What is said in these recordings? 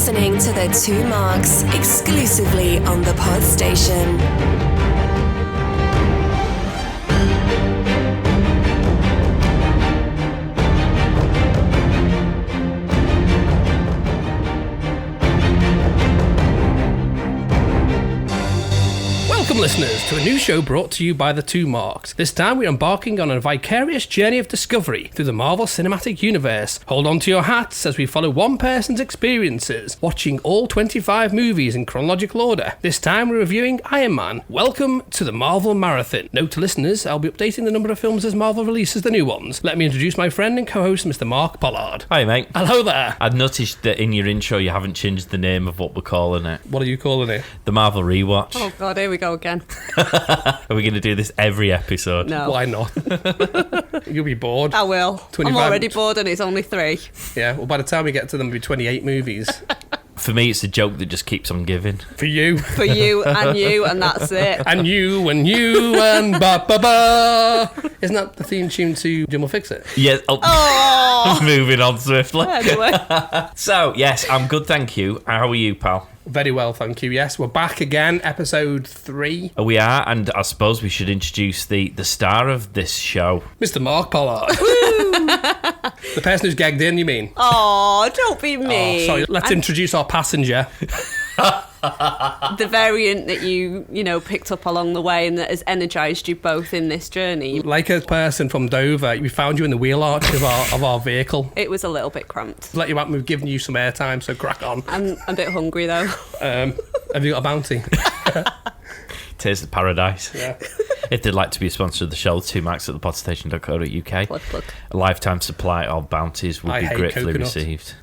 listening to The Two Marks, exclusively on the Pod Station. Welcome, listeners, to a new show brought to you by The Two Marks. This time we're embarking on a vicarious journey of discovery through the Marvel Cinematic Universe. Hold on to your hats as we follow one person's experiences, watching all 25 movies in chronological order. This time we're reviewing Iron Man. Welcome to the Marvel Marathon. Note to listeners, I'll be updating the number of films as Marvel releases the new ones. Let me introduce my friend and co-host, Mr. Mark Pollard. Hi, mate. Hello there. I'd noticed that in your intro you haven't changed the name of what we're calling it. What are you calling it? The Marvel Rewatch. Oh God, here we go again. Are we going to do this every episode? No. Why not? You'll be bored. I will. 25. I'm already bored and it's only 3. Yeah, well, by the time we get to them, it'll be 28 movies. For me, it's a joke that just keeps on giving. For you. For you, and that's it. And you, and ba-ba-ba. Isn't that the theme tune to Jim Will Fix It? Yeah. Oh! Moving on swiftly. Anyway. So, yes, I'm good, thank you. How are you, pal? Very well, thank you. Yes, we're back again, episode 3. We are, and I suppose we should introduce the star of this show. Mr. Mark Pollard. The person who's gagged in, you mean? Oh, don't be mean. Oh, sorry, let's introduce our passenger. The variant that you picked up along the way and that has energised you both in this journey. Like a person from Dover, we found you in the wheel arch of our vehicle. It was a little bit cramped. Let you out, we've given you some airtime, so crack on. I'm a bit hungry though. Have you got a bounty? Taste of Paradise. Yeah. If they'd like to be a sponsor of the show, 2 marks at thepodstation.co.uk. Plug. A lifetime supply of bounties would be gratefully coconut. received.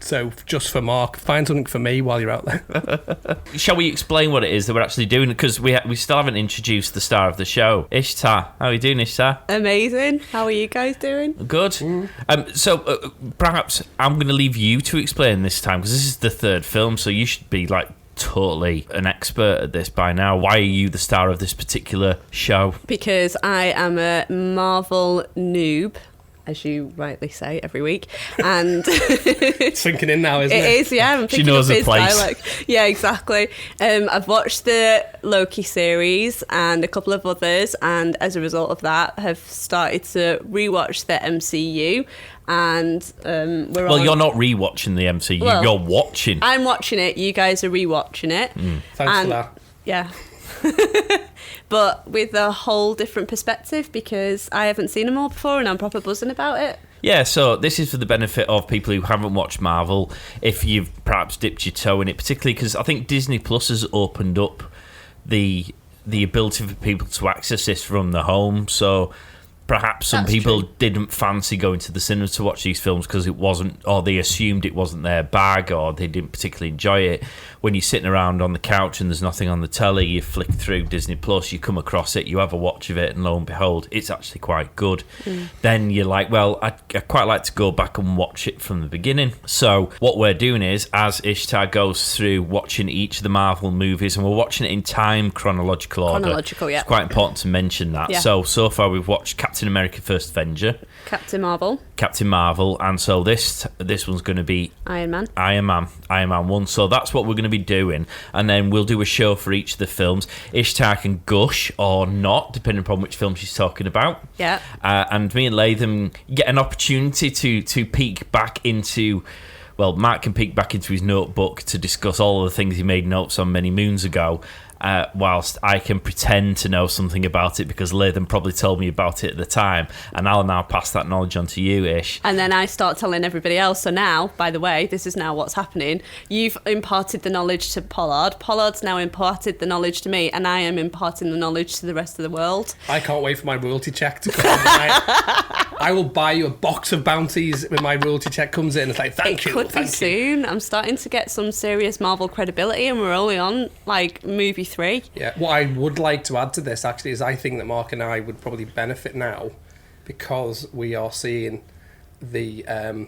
So, just for Mark, find something for me while you're out there. Shall we explain what it is that we're actually doing? Because we still haven't introduced the star of the show, Ishtar. How are you doing, Ishtar? Amazing. How are you guys doing? Good. So perhaps I'm going to leave you to explain this time, because this is the 3rd film, so you should be totally an expert at this by now. Why are you the star of this particular show? Because I am a Marvel noob, as you rightly say every week, and It's sinking in now, isn't it? it is, yeah. I'm She picking knows up the his place. dialect. Yeah, exactly. I've watched the Loki series and a couple of others, and as a result of that, have started to rewatch the MCU. And You're not rewatching the MCU. Well, you're watching. I'm watching it. You guys are rewatching it. Thanks for that. Yeah. But with a whole different perspective, because I haven't seen them all before and I'm proper buzzing about it. Yeah, so this is for the benefit of people who haven't watched Marvel, if you've perhaps dipped your toe in it, particularly because I think Disney Plus has opened up the ability for people to access this from their home. So perhaps some people didn't fancy going to the cinema to watch these films because it wasn't, or they assumed it wasn't their bag, or they didn't particularly enjoy it. When you're sitting around on the couch and there's nothing on the telly, you flick through Disney Plus, you come across it, you have a watch of it, and lo and behold, it's actually quite good. Then you're like, well, I'd quite like to go back and watch it from the beginning. So what we're doing is, as Ishtar goes through watching each of the Marvel movies, and we're watching it in time, chronological order. Chronological, yeah. It's quite important to mention that. Yeah. So far we've watched Captain America First Avenger, Captain Marvel, and so this one's going to be Iron Man 1. So that's what we're going to be doing, and then we'll do a show for each of the films. Ishtar can gush or not, depending upon which film she's talking about. Yeah. And me and Latham get an opportunity to peek back into. Well, Mark can peek back into his notebook to discuss all of the things he made notes on many moons ago, whilst I can pretend to know something about it because Latham probably told me about it at the time, and I'll now pass that knowledge on to you, Ish. And then I start telling everybody else. So now, by the way, this is now what's happening. You've imparted the knowledge to Pollard. Pollard's now imparted the knowledge to me, and I am imparting the knowledge to the rest of the world. I can't wait for my royalty check to come. I will buy you a box of bounties when my royalty check comes in. It's like, thank you. It could be soon. I'm starting to get some serious Marvel credibility, and we're only on movie 3. Yeah, what I would like to add to this actually is I think that Mark and I would probably benefit now because we are seeing the I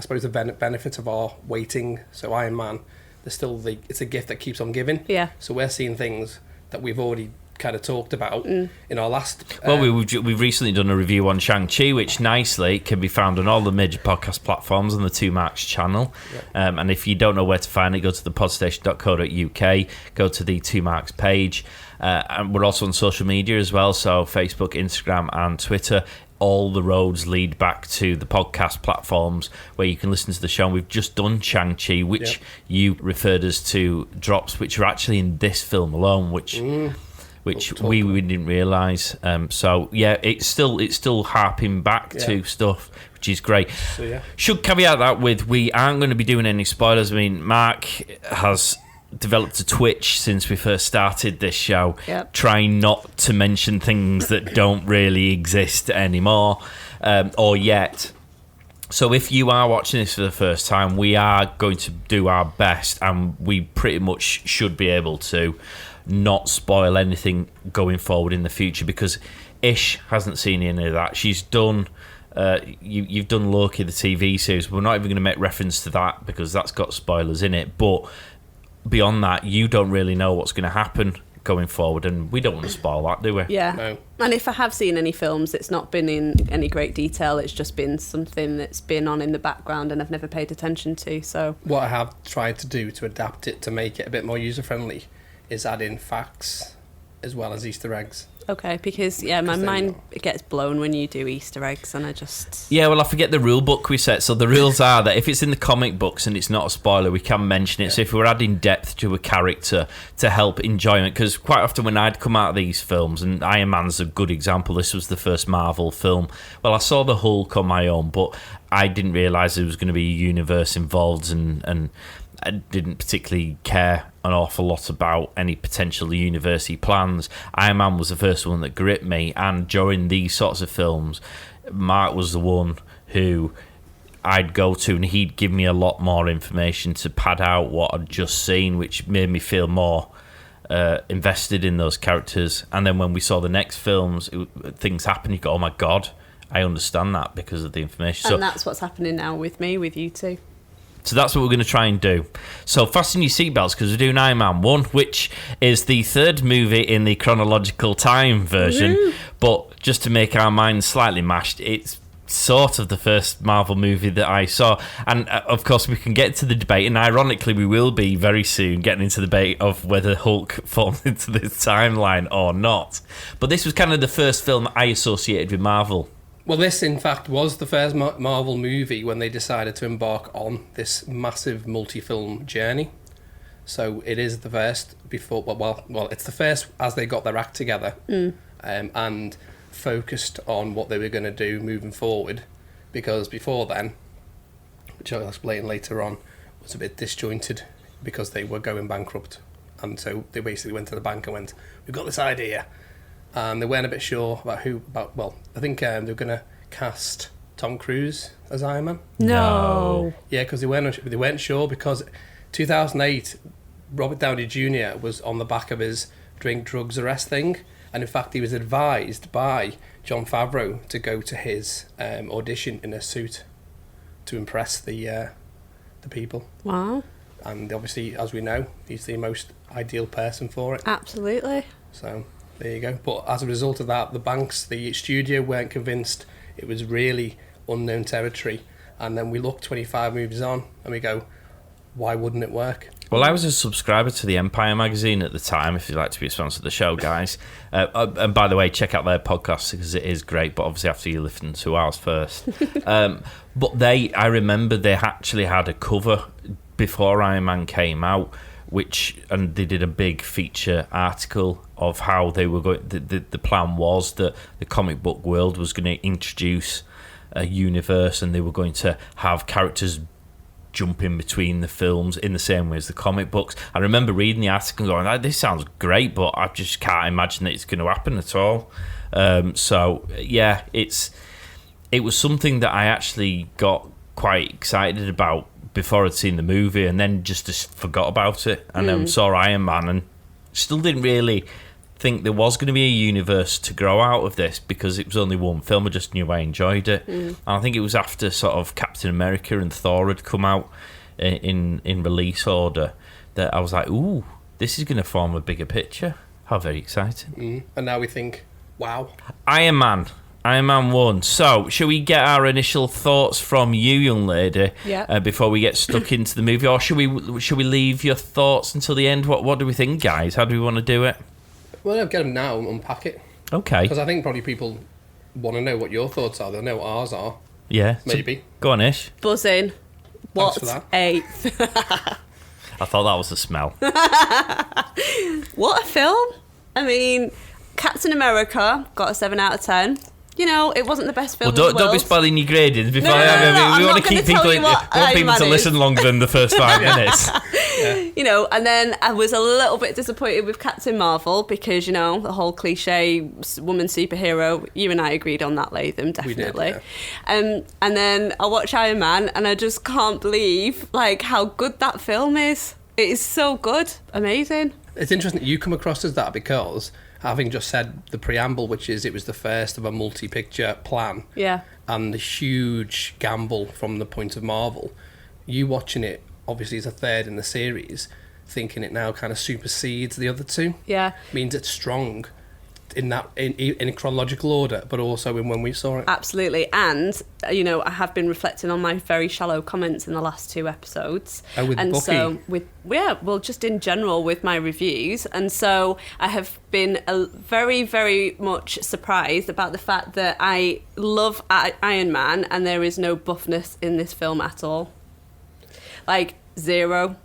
suppose the benefit of our waiting. So Iron Man, it's a gift that keeps on giving. Yeah. So we're seeing things that we've already kind of talked about in our last... Well, we've recently done a review on Shang-Chi, which nicely can be found on all the major podcast platforms on the Two Marks channel. And if you don't know where to find it, go to thepodstation.co.uk, go to the Two Marks page. And we're also on social media as well, so Facebook, Instagram and Twitter. All the roads lead back to the podcast platforms where you can listen to the show. And we've just done Shang-Chi, which you referred us to drops, which are actually in this film alone, which we didn't realise. So yeah, it's still harping back to stuff, which is great. So, should caveat that with we aren't going to be doing any spoilers. I mean, Mark has developed a twitch since we first started this show, trying not to mention things that don't really exist anymore or yet. So if you are watching this for the first time, we are going to do our best, and we pretty much should be able to not spoil anything going forward in the future, because Ish hasn't seen any of that. She's done you've done Loki, the TV series. We're not even going to make reference to that because that's got spoilers in it, but beyond that, you don't really know what's going to happen going forward, and we don't want to spoil that, do we? Yeah. No. And if I have seen any films, it's not been in any great detail. It's just been something that's been on in the background and I've never paid attention to. So what I have tried to do to adapt it to make it a bit more user-friendly is add in facts as well as Easter eggs. Okay, because my mind gets blown when you do Easter eggs, and I just... Yeah, well, I forget the rule book we set. So the rules are that if it's in the comic books and it's not a spoiler, we can mention it. So if we're adding depth to a character to help enjoyment, because quite often when I'd come out of these films, and Iron Man's a good example, this was the first Marvel film. Well, I saw the Hulk on my own, but I didn't realise there was going to be a universe involved, and I didn't particularly care an awful lot about any potential university plans. Iron Man was the first one that gripped me, and during these sorts of films, Mark was the one who I'd go to, and he'd give me a lot more information to pad out what I'd just seen, which made me feel more invested in those characters. And then when we saw the next films, things happened, you go, oh my God, I understand that because of the information. And that's what's happening now with me, with you two. So that's what we're going to try and do. So fasten your seatbelts, because we're doing Iron Man 1, which is the third movie in the chronological time version. Mm-hmm. But just to make our minds slightly mashed, it's sort of the first Marvel movie that I saw. And of course we can get to the debate, and ironically we will be very soon getting into the debate of whether Hulk falls into this timeline or not. But this was kind of the first film I associated with Marvel. Well, this, in fact, was the first Marvel movie when they decided to embark on this massive multi-film journey. So it is the first before... Well, it's the first as they got their act together and focused on what they were going to do moving forward. Because before then, which I'll explain later on, was a bit disjointed because they were going bankrupt. And so they basically went to the bank and went, we've got this idea. And they weren't a bit sure about who... I think they were going to cast Tom Cruise as Iron Man. No. Yeah, because they weren't sure, because 2008, Robert Downey Jr. was on the back of his drink, drugs, arrest thing. And in fact, he was advised by Jon Favreau to go to his audition in a suit to impress the people. Wow. And obviously, as we know, he's the most ideal person for it. Absolutely. So... there you go. But as a result of that, the studio weren't convinced. It was really unknown territory. And then we look 25 movies on and we go, why wouldn't it work? Well, I was a subscriber to the Empire magazine at the time, if you'd like to be a sponsor of the show, guys. And by the way, check out their podcast because it is great, but obviously after you listen to ours first. But I remember they actually had a cover before Iron Man came out, and they did a big feature article of how they were going. The plan was that the comic book world was going to introduce a universe, and they were going to have characters jump in between the films in the same way as the comic books. I remember reading the article and going, this sounds great, but I just can't imagine that it's going to happen at all. So yeah, it was something that I actually got quite excited about before I'd seen the movie, and then just forgot about it, and then saw Iron Man and still didn't really think there was going to be a universe to grow out of this, because it was only one film. I just knew I enjoyed it. And I think it was after sort of Captain America and Thor had come out in release order that I was like, ooh, this is going to form a bigger picture. How very exciting. And now we think, wow. Iron Man 1. So, shall we get our initial thoughts from you, young lady, before we get stuck into the movie? Or shall we leave your thoughts until the end? What do we think, guys? How do we want to do it? Well, I'll get them now and unpack it. Okay. Because I think probably people want to know what your thoughts are. They'll know what ours are. Yeah. Maybe. So, go on, Ish. Buzzing. What for that. a... I thought that was the smell. What a film. I mean, Captain America got a 7 out of 10. You know, it wasn't the best film. Well, in the world. don't be spoiling your gradings before No, we want I'm to keep people. We want people to listen longer than the first 5 minutes. You know, and then I was a little bit disappointed with Captain Marvel because, you know, the whole cliche woman superhero. You and I agreed on that, Latham, definitely. We did, And then I watch Iron Man, and I just can't believe like how good that film is. It is so good, amazing. It's interesting that you come across as that because, having just said the preamble, which is it was the first of a multi-picture plan, Yeah. and the huge gamble from the point of Marvel, you watching it obviously as a third in the series, thinking it now kind of supersedes the other two, Yeah. means it's strong in that in chronological order, but also in when we saw it. Absolutely. And, you know, I have been reflecting on my very shallow comments in the last 2 episodes. Oh, with and Bucky. so just in general with my reviews. And so I have been very, very much surprised about the fact that I love Iron Man and there is no buffness in this film at all. Like, zero.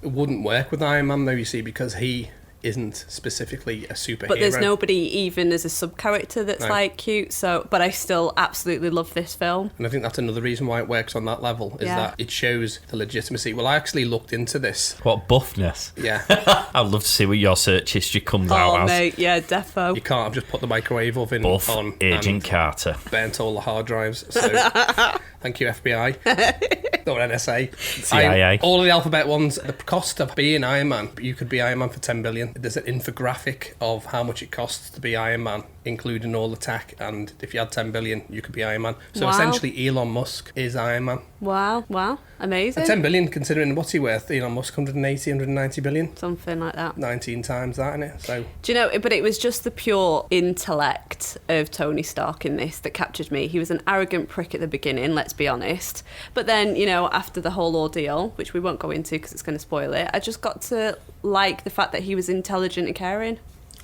It wouldn't work with Iron Man though, you see, because he isn't specifically a superhero. But there's nobody even as a sub-character that's like cute. So, but I still absolutely love this film. And I think that's another reason why it works on that level, is that it shows the legitimacy. Well, I actually looked into this. What buffness? Yeah. I'd love to see what your search history comes out as. Oh, mate, yeah, defo. You can't. I've just put the microwave oven Buff on. Agent Carter. Burnt all the hard drives. So thank you, FBI. Or NSA. CIA. All of the alphabet ones. The cost of being Iron Man, you could be Iron Man for 10 billion. There's an infographic of how much it costs to be Iron Man, including all the tech, and if you had 10 billion, you could be Iron Man. So essentially, Elon Musk is Iron Man. Wow, amazing. And 10 billion, considering what's he worth? Elon Musk, 190 billion? Something like that. 19 times that, innit? So. Do you know, but it was just the pure intellect of Tony Stark in this that captured me. He was an arrogant prick at the beginning, let's be honest. But then, you know, after the whole ordeal, which we won't go into because it's going to spoil it, I just got to like the fact that he was intelligent and caring.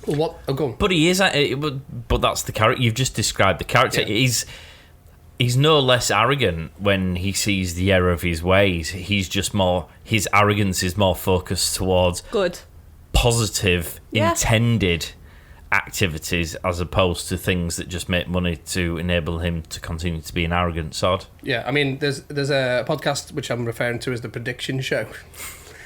Well, what? Oh, go on. But he is, but that's the character. You've just described the character. Yeah. He's no less arrogant when he sees the error of his ways. He's just more, his arrogance is more focused towards Good. positive, intended activities as opposed to things that just make money to enable him to continue to be an arrogant sod. Yeah, I mean, there's a podcast which I'm referring to as the Prediction Show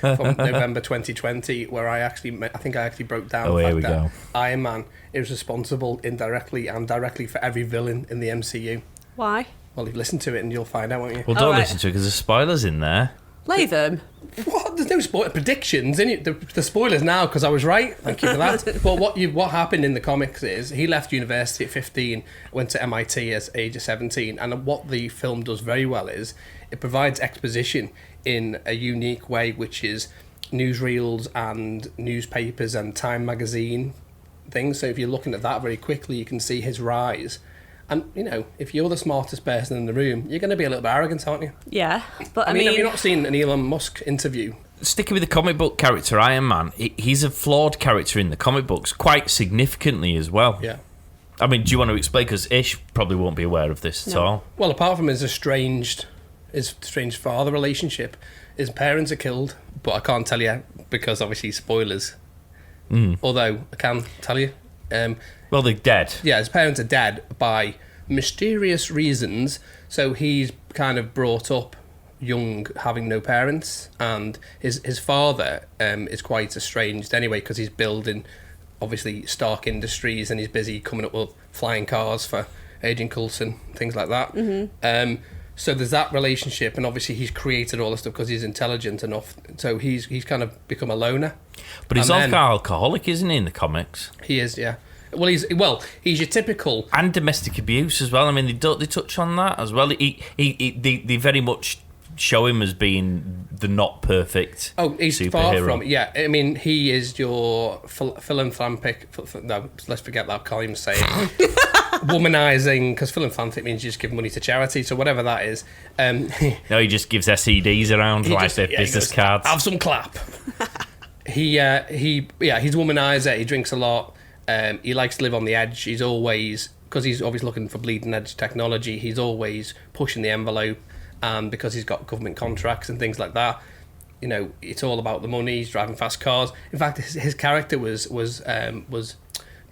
from November 2020, where I think I actually broke down the fact that Iron Man is responsible indirectly and directly for every villain in the MCU. Why? Well, you've listened to it and you'll find out, won't you? Well, don't listen to it because there's spoilers in there. Latham. What? There's no spoiler predictions in it. The spoilers now because I was right. Thank you for that. Well, what happened in the comics is he left university at 15, went to MIT at age of 17, and what the film does very well is it provides exposition in a unique way, which is newsreels and newspapers and Time magazine things. So if you're looking at that very quickly, you can see his rise. And, you know, if you're the smartest person in the room, you're going to be a little bit arrogant, aren't you? Yeah, but I mean... Have you not seen an Elon Musk interview? Sticking with the comic book character Iron Man, he's a flawed character in the comic books, quite significantly as well. Yeah. I mean, do you want to explain? Because Ish probably won't be aware of this at all. Well, apart from his estranged father relationship, his parents are killed, but I can't tell you because obviously spoilers. Although I can tell you. Well, they're dead. Yeah, his parents are dead by mysterious reasons. So he's kind of brought up young, having no parents, and his father is quite estranged anyway because he's building, obviously, Stark Industries, and he's busy coming up with flying cars for Agent Coulson, things like that. So there's that relationship, and obviously he's created all this stuff because he's intelligent enough. So he's kind of become a loner. But he's also alcoholic, isn't he, in the comics? He is, yeah. Well, he's your typical... And domestic abuse as well. I mean, they touch on that as well. They very much show him as being the not perfect he's superhero. far from it. Yeah, I mean, he is your philanthropic... No, let's forget that. I can't even say it. Womanizing, because philanthropic means you just give money to charity, so whatever that is. No, he just gives SEDs around like their business cards. Have some clap. He's a womanizer. He drinks a lot. He likes to live on the edge. He's always... Because he's always looking for bleeding edge technology, he's always pushing the envelope, and because he's got government contracts and things like that, you know, it's all about the money. He's driving fast cars. In fact, his character was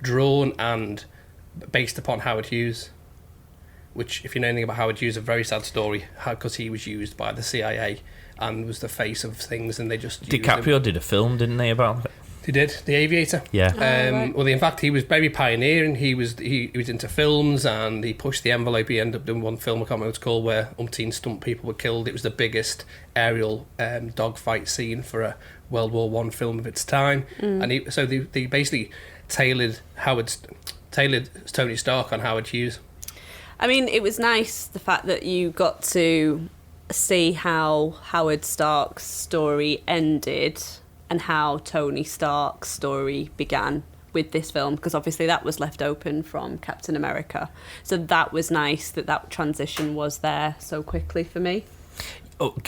drawn and based upon Howard Hughes, which, if you know anything about Howard Hughes, a very sad story, because he was used by the CIA and was the face of things, and they just DiCaprio did a film, didn't they, about it? He did, The Aviator. Yeah. Right. Well, in fact, he was very pioneering. He was into films, and he pushed the envelope. He ended up doing one film, I can't remember what it's called, where umpteen stunt people were killed. It was the biggest aerial dogfight scene for a World War One film of its time. And they basically tailored Tony Stark on Howard Hughes. I mean, it was nice, the fact that you got to see how Howard Stark's story ended and how Tony Stark's story began with this film, because obviously that was left open from Captain America. So that was nice that transition was there so quickly for me.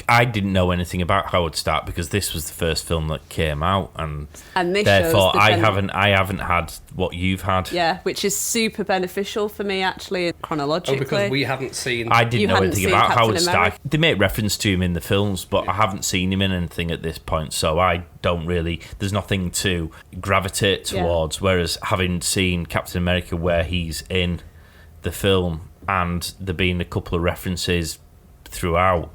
I didn't know anything about Howard Stark because this was the first film that came out, and this therefore shows I haven't had what you've had. Yeah, which is super beneficial for me, actually, chronologically. Because we hadn't seen... I didn't know anything about Captain Howard Stark. America. They make reference to him in the films, but I haven't seen him in anything at this point, so I don't really... There's nothing to gravitate towards, whereas having seen Captain America where he's in the film and there being a couple of references throughout,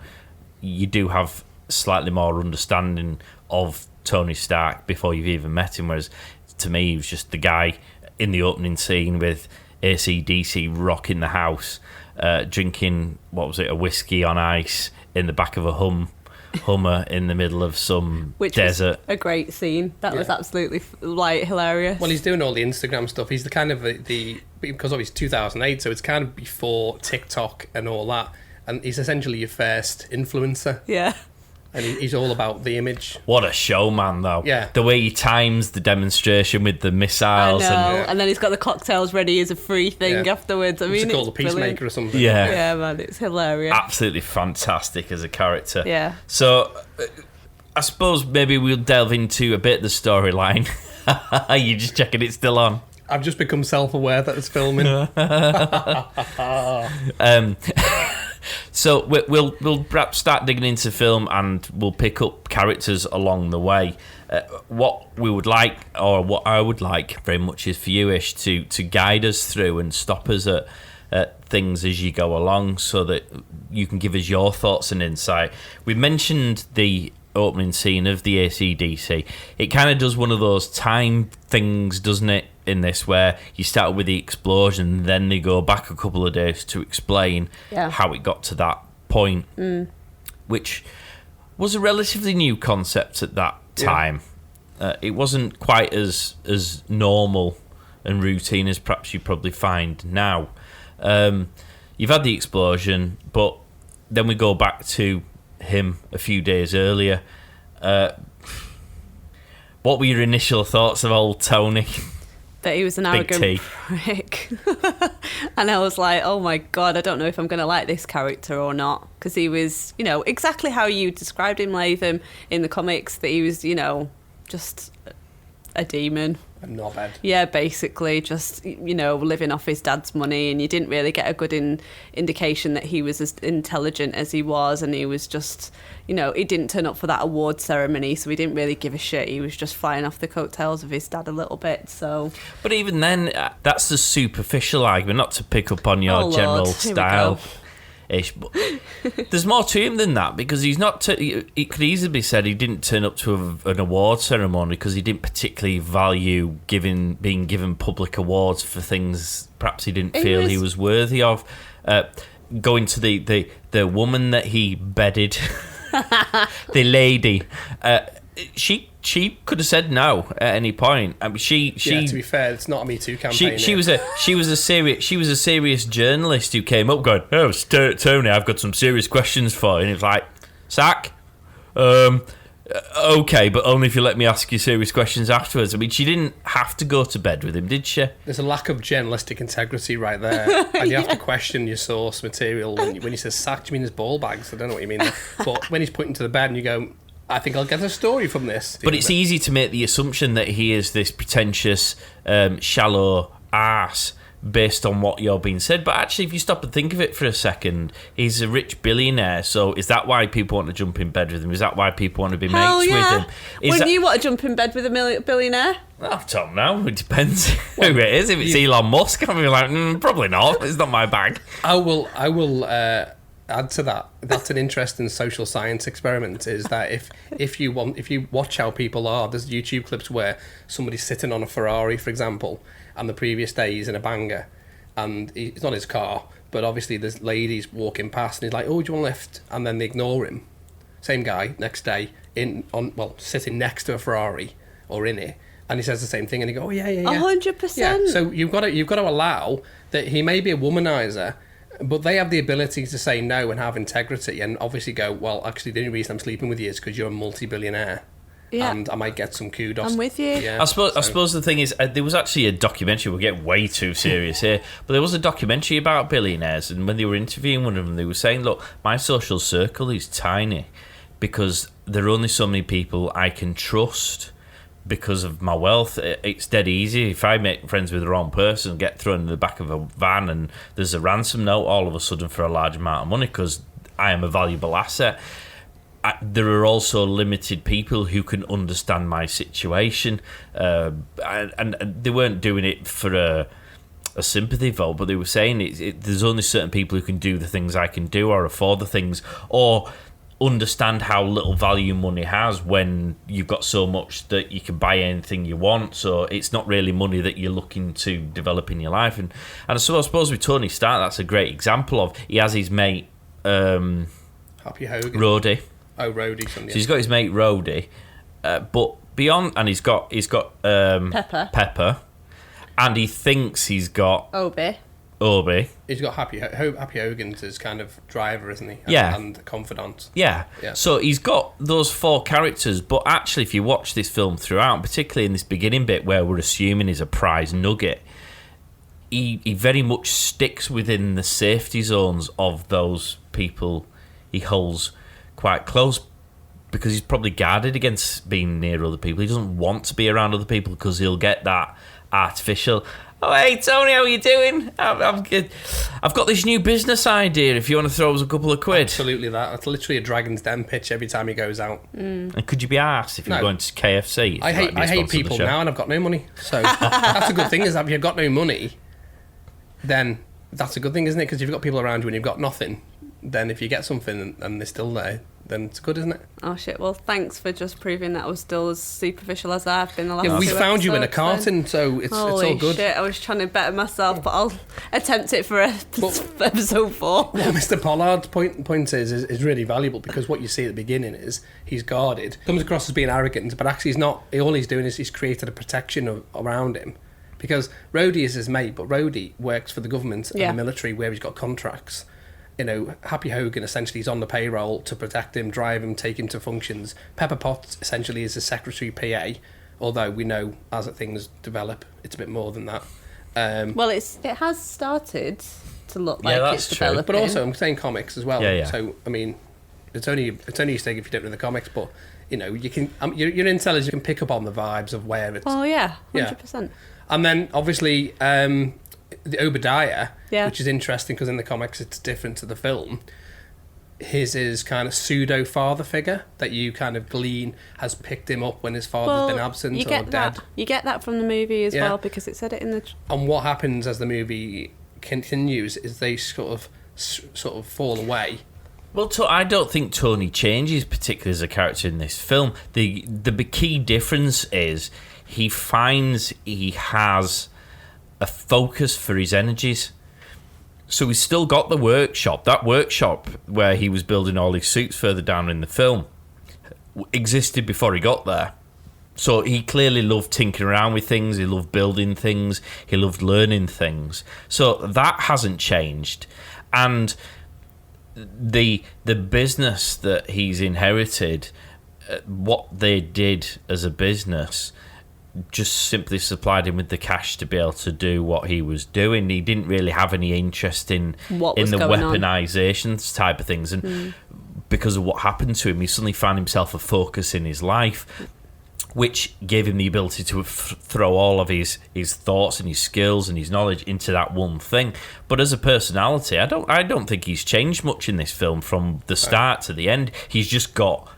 you do have slightly more understanding of Tony Stark before you've even met him, whereas to me he was just the guy in the opening scene with ACDC rocking the house, drinking, a whiskey on ice in the back of a Hummer in the middle of some desert. Was a great scene. That was absolutely hilarious. Well, he's doing all the Instagram stuff. He's the kind of because obviously 2008, so it's kind of before TikTok and all that. And he's essentially your first influencer. Yeah. And he's all about the image. What a showman, though. Yeah. The way he times the demonstration with the missiles. I know. And then he's got the cocktails ready as a free thing afterwards. I mean, it's called a Peacemaker brilliant. or something. Yeah. Yeah, man, it's hilarious. Absolutely fantastic as a character. Yeah. So, I suppose maybe we'll delve into a bit of the storyline. You're just checking it's still on. I've just become self-aware that it's filming. So we'll perhaps start digging into film, and we'll pick up characters along the way. What we would like, or what I would like very much, is for you, Ish, to guide us through and stop us at things as you go along, so that you can give us your thoughts and insight. We mentioned the opening scene of the ACDC. It kind of does one of those time things, doesn't it, in this, where you start with the explosion, then they go back a couple of days to explain how it got to that point, which was a relatively new concept at that time. It wasn't quite as normal and routine as perhaps you probably find now. You've had the explosion, but then we go back to him a few days earlier. What were your initial thoughts of old Tony? That he was an arrogant prick. And I was like, oh my God, I don't know if I'm going to like this character or not. Because he was, exactly how you described him, Latham, in the comics, that he was, just a demon. A knobhead. Yeah, basically, just, living off his dad's money, and you didn't really get a good indication that he was as intelligent as he was, and he was just, he didn't turn up for that award ceremony, so he didn't really give a shit. He was just flying off the coattails of his dad a little bit, so... But even then, that's the superficial argument, not to pick up on your general style. But there's more to him than that, because he's not. It could easily be said he didn't turn up to an award ceremony because he didn't particularly value being given public awards for things perhaps he didn't feel he was worthy of. Going to the woman that he bedded, the lady. She could have said no at any point. I mean, she. To be fair, it's not a Me Too campaign. She was a serious journalist who came up going, "Oh, Tony, I've got some serious questions for you." And it was like, Sack. Okay, but only if you let me ask you serious questions afterwards. I mean, she didn't have to go to bed with him, did she? There's a lack of journalistic integrity right there. And you have to question your source material. When he says sack, do you mean his ball bags? I don't know what you mean. But when he's pointing to the bed and you go, I think I'll get a story from this. But it's easy to make the assumption that he is this pretentious, shallow arse based on what you're being said. But actually, if you stop and think of it for a second, he's a rich billionaire. So is that why people want to jump in bed with him? Is that why people want to be mates with him? Wouldn't you want to jump in bed with a billionaire? I don't know. It depends who it is. If it's Elon Musk, I'll be like, probably not. It's not my bag. I will add to that. That's an interesting social science experiment. Is that if you watch how people are, there's YouTube clips where somebody's sitting on a Ferrari, for example, and the previous day he's in a banger, and it's not his car, but obviously there's ladies walking past, and he's like, "Oh, do you want a lift?" And then they ignore him. Same guy next day sitting next to a Ferrari or in it, and he says the same thing, and he go, "Oh yeah, 100%. Yeah, so you've got to allow that he may be a womanizer, but they have the ability to say no and have integrity, and obviously go, well, actually, the only reason I'm sleeping with you is because you're a multi-billionaire. Yeah. And I might get some kudos. I'm with you. Yeah, I suppose the thing is, there was actually a documentary. We'll get way too serious here, but there was a documentary about billionaires, and when they were interviewing one of them, they were saying, look, my social circle is tiny because there are only so many people I can trust because of my wealth. It's dead easy. If I make friends with the wrong person, get thrown in the back of a van and there's a ransom note all of a sudden for a large amount of money because I am a valuable asset. There are also limited people who can understand my situation, and they weren't doing it for a sympathy vote, but they were saying there's only certain people who can do the things I can do or afford the things or understand how little value money has when you've got so much that you can buy anything you want. So it's not really money that you're looking to develop in your life. And so I suppose with Tony Stark, that's a great example of, he has his mate Happy Hogan. Rhodey. Oh, Rhodey. So he's got his mate Rhodey, but beyond, and he's got Pepper, and he thinks he's got Obi. He's got Happy Hogan's his kind of driver, isn't he? Yeah. And confidant. Yeah. So he's got those four characters, but actually if you watch this film throughout, particularly in this beginning bit where we're assuming he's a prize nugget, he very much sticks within the safety zones of those people he holds quite close because he's probably guarded against being near other people. He doesn't want to be around other people because he'll get that artificial, oh, hey, Tony, how are you doing? I'm good. I've got this new business idea if you want to throw us a couple of quid. Absolutely that. That's literally a Dragon's Den pitch every time he goes out. And could you be arsed if you're going to KFC? I hate people now and I've got no money. So that's a good thing, is that if you've got no money, then that's a good thing, isn't it? Because if you've got people around you and you've got nothing, then if you get something and they're still there, then it's good, isn't it? Oh shit, well thanks for just proving that I was still as superficial as I have been the last 2 we episodes. found you in a carton, so it's all good. Holy shit, I was trying to better myself, but I'll attempt it for episode 4. Well, Mr. Pollard's point is really valuable because what you see at the beginning is he's guarded, comes across as being arrogant, but actually he's not. All he's doing is he's created a protection around him. Because Rhodey is his mate, but Rhodey works for the government and the military where he's got contracts. You know, Happy Hogan essentially is on the payroll to protect him, drive him, take him to functions. Pepper Potts essentially is his secretary PA, although we know as things develop, it's a bit more than that. Well, it has started to look like it's developing. But also, I'm saying comics as well. Yeah. So, I mean, it's only a mistake if you don't know the comics, but, you know, you can. You're intelligent, you can pick up on the vibes of where it's... Oh, yeah, 100%. Yeah. And then, obviously... the Obadiah, which is interesting because in the comics it's different to the film. His is kind of pseudo father figure that you kind of glean has picked him up when his father's been absent or dead. You get that from the movie as well because it said it in the. And what happens as the movie continues is they sort of fall away. Well, I don't think Tony changes particularly as a character in this film. The key difference is he finds he has a focus for his energies. So he's still got the workshop. That workshop where he was building all his suits further down in the film existed before he got there. So he clearly loved tinkering around with things. He loved building things. He loved learning things. So that hasn't changed. And the business that he's inherited, what they did as a business just simply supplied him with the cash to be able to do what he was doing. He didn't really have any interest in the weaponizations type of things, and because of what happened to him, he suddenly found himself a focus in his life, which gave him the ability to throw all of his thoughts and his skills and his knowledge into that one thing. But as a personality, I don't think he's changed much in this film from the start to the end. He's just got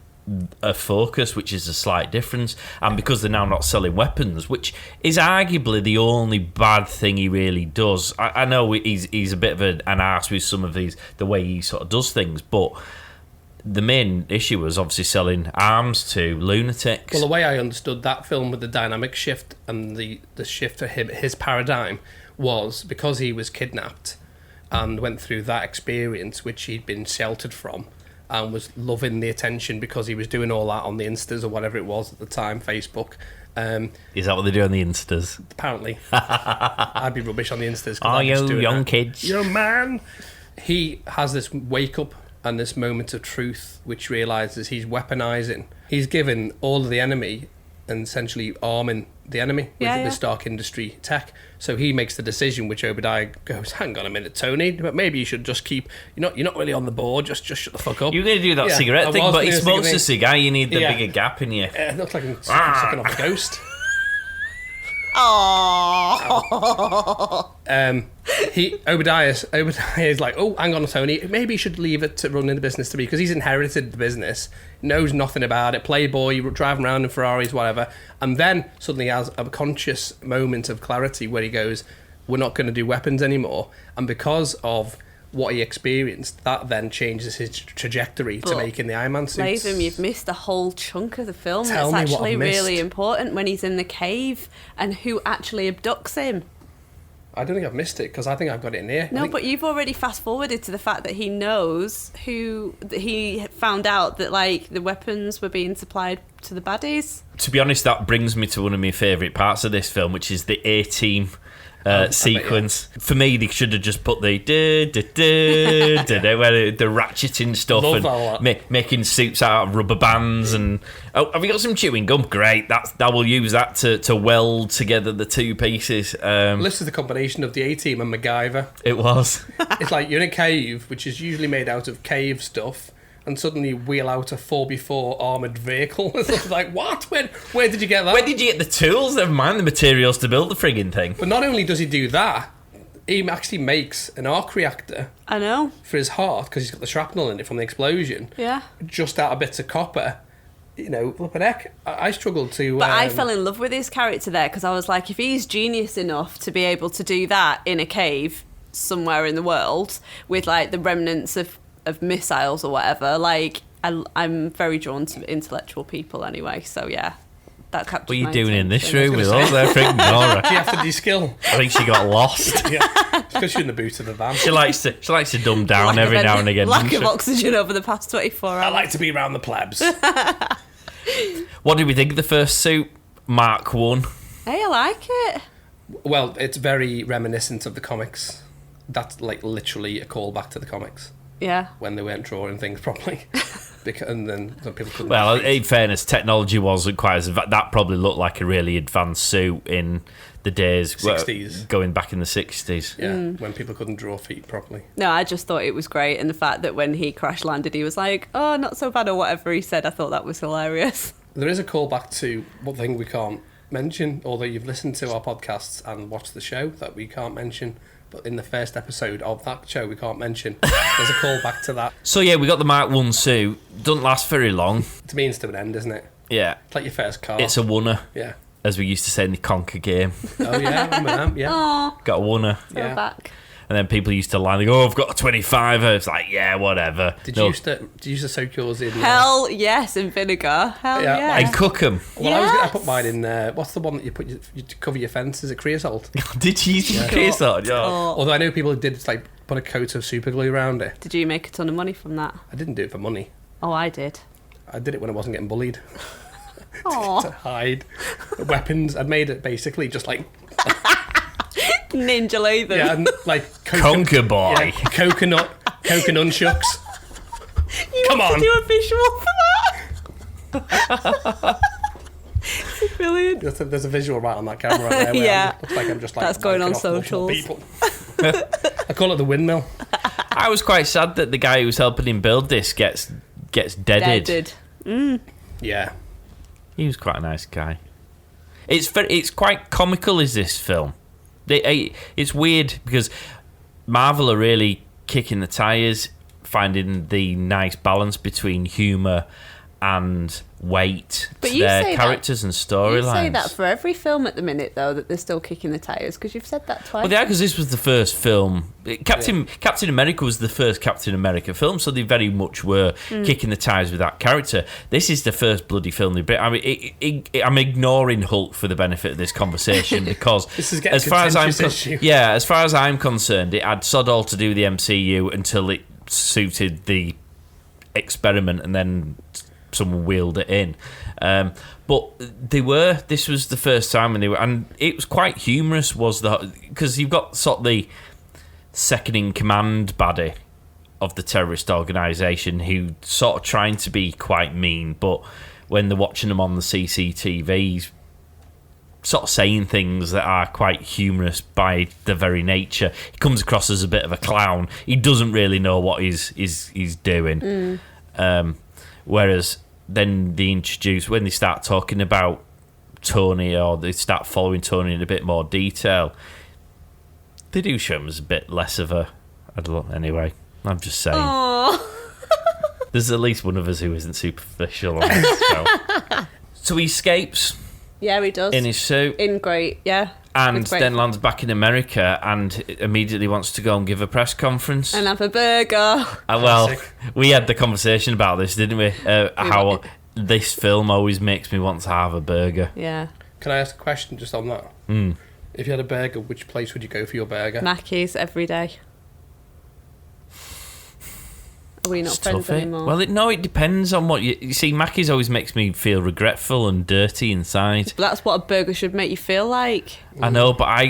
a focus, which is a slight difference, and because they're now not selling weapons, which is arguably the only bad thing he really does. I know he's a bit of an arse with some of the way he sort of does things, but the main issue was obviously selling arms to lunatics. Well, the way I understood that film with the dynamic shift and the shift for him, his paradigm, was because he was kidnapped and went through that experience, which he'd been sheltered from, and was loving the attention because he was doing all that on the Instas or whatever it was at the time, Facebook. Is that what they do on the Instas? Apparently. I'd be rubbish on the Instas. Oh, you young kids. Young man. He has this wake-up and this moment of truth, which realises he's weaponising. He's given all of the enemy and essentially arming the enemy with this dark industry tech. So he makes the decision, which Obadiah goes, hang on a minute, Tony, but maybe you should just keep, you're not really on the board, just shut the fuck up. You're going to do that cigarette thing, but he smokes a cigar, you need the bigger gap in you. It looks like I'm sucking off a ghost. Obadiah is like, oh, hang on, Tony, maybe you should leave it to running the business to me, because he's inherited the business, knows nothing about it, playboy, driving around in Ferraris, whatever, and then suddenly has a conscious moment of clarity where he goes, we're not going to do weapons anymore, and because of what he experienced, that then changes his trajectory to making the Iron Man suits. Latham, you've missed a whole chunk of the film. Tell that's me actually what I've really missed. important when he's in the cave and who actually abducts him. I don't think I've missed it, because I think I've got it in here. No, but you've already fast forwarded to the fact that he knows that he found out that like the weapons were being supplied to the baddies. To be honest, that brings me to one of my favourite parts of this film, which is the A-Team sequence. For me, they should have just put the where the ratcheting stuff. Love and all that. Making suits out of rubber bands. And have you got some chewing gum? Great, I will use that to weld together the two pieces. This is the combination of the A-Team and MacGyver. It was. It's like you're in a cave, which is usually made out of cave stuff, and suddenly wheel out a 4x4 armoured vehicle. It's like, what? Where did you get that? Where did you get the tools? Never mind the materials to build the frigging thing. But not only does he do that, he actually makes an arc reactor I know. for his heart, because he's got the shrapnel in it from the explosion. Yeah. Just out of bits of copper. You know, flippin' heck. I struggled to... But I fell in love with his character there, because I was like, if he's genius enough to be able to do that in a cave somewhere in the world with like the remnants of missiles or whatever, like I'm very drawn to intellectual people anyway, so yeah, that captured What are you my doing in this attention. room with all their frigging Nora? Do you have to de-skill? I think she got lost. Yeah. Especially in the boot of the van. She likes to dumb down every now and again. Lack doesn't of she? oxygen over the past 24 hours. I like to be around the plebs. What did we think of the first suit? Mark 1. Hey, I like it. Well, it's very reminiscent of the comics. That's like literally a callback to the comics. Yeah. When they weren't drawing things properly. And then some people couldn't. Well, in fairness, technology wasn't quite as... That probably looked like a really advanced suit in the days... 60s. Going back in the 60s. Yeah, when people couldn't draw feet properly. No, I just thought it was great, and the fact that when he crash landed, he was like, "Oh, not so bad," or whatever he said. I thought that was hilarious. There is a callback to one thing we can't mention, although you've listened to our podcasts and watched the show, that we can't mention. But in the first episode of that show, we can't mention. There's a callback to that. So, yeah, we got the Mark 1 suit. Doesn't last very long. It's a means to an end, isn't it? Yeah. It's like your first car. It's a wunner, Yeah. as we used to say in the Conquer game. Oh, yeah, I remember that, yeah. Oh, Got a wunner. Yeah. back. And then people used to lie, they go, "Oh, I've got a 25er." It's like, yeah, whatever. Did you used to soak yours in... Hell yes, in vinegar. Hell Yeah, yeah. And cook them. Well, I put mine in... what's the one that you to cover your fence? Is it creosote? Did you use your creosote? Yeah. Although I know people did like put a coat of super glue around it. Did you make a ton of money from that? I didn't do it for money. Oh, I did. I did it when I wasn't getting bullied. To Oh, hide weapons. I'd made it basically just like... Ninja Latham. Yeah, and like... Conquer boy. Yeah, coconut nunchucks. Come on. Do a visual for that. It's brilliant. There's a visual right on that camera right there. Yeah. Looks like I'm just like... That's going on off multiple socials. People. I call it the windmill. I was quite sad that the guy who was helping him build this gets deaded. Yeah. He was quite a nice guy. It's quite comical, is this film? It's weird because Marvel are really kicking the tires, finding the nice balance between humour and weight But to you their say characters and storylines. You say that for every film at the minute, though, that they're still kicking the tyres, because you've said that twice. Well, yeah, because this was the first film. Captain America was the first Captain America film, so they very much were kicking the tires with that character. This is the first bloody film they bring. I mean, I'm ignoring Hulk for the benefit of this conversation because, This is getting as far as issue. as far as I'm concerned, it had sod all to do with the MCU until it suited the experiment, and then someone wheeled it in. But this was the first time when they were, and it was quite humorous, because you've got sort of the second in command baddie of the terrorist organisation who sort of trying to be quite mean, but when they're watching them on the CCTV, he's sort of saying things that are quite humorous by the very nature. He comes across as a bit of a clown. He doesn't really know what he's doing. Whereas then when they start talking about Tony, or they start following Tony in a bit more detail, they do show him as a bit less of a... Anyway, I'm just saying. Aww. There's at least one of us who isn't superficial on this show. So he escapes Yeah, he does. in his suit. In great, yeah. And With great- then lands back in America and immediately wants to go and give a press conference. And have a burger. Well, Classic. we had the conversation about this, didn't we? How this film always makes me want to have a burger. Yeah. Can I ask a question just on that? If you had a burger, which place would you go for your burger? Mackey's every day. Are we not It's friends tough, eh? anymore? Well, it depends on what you see. Mackey's always makes me feel regretful and dirty inside. But that's what a burger should make you feel like. I know, but I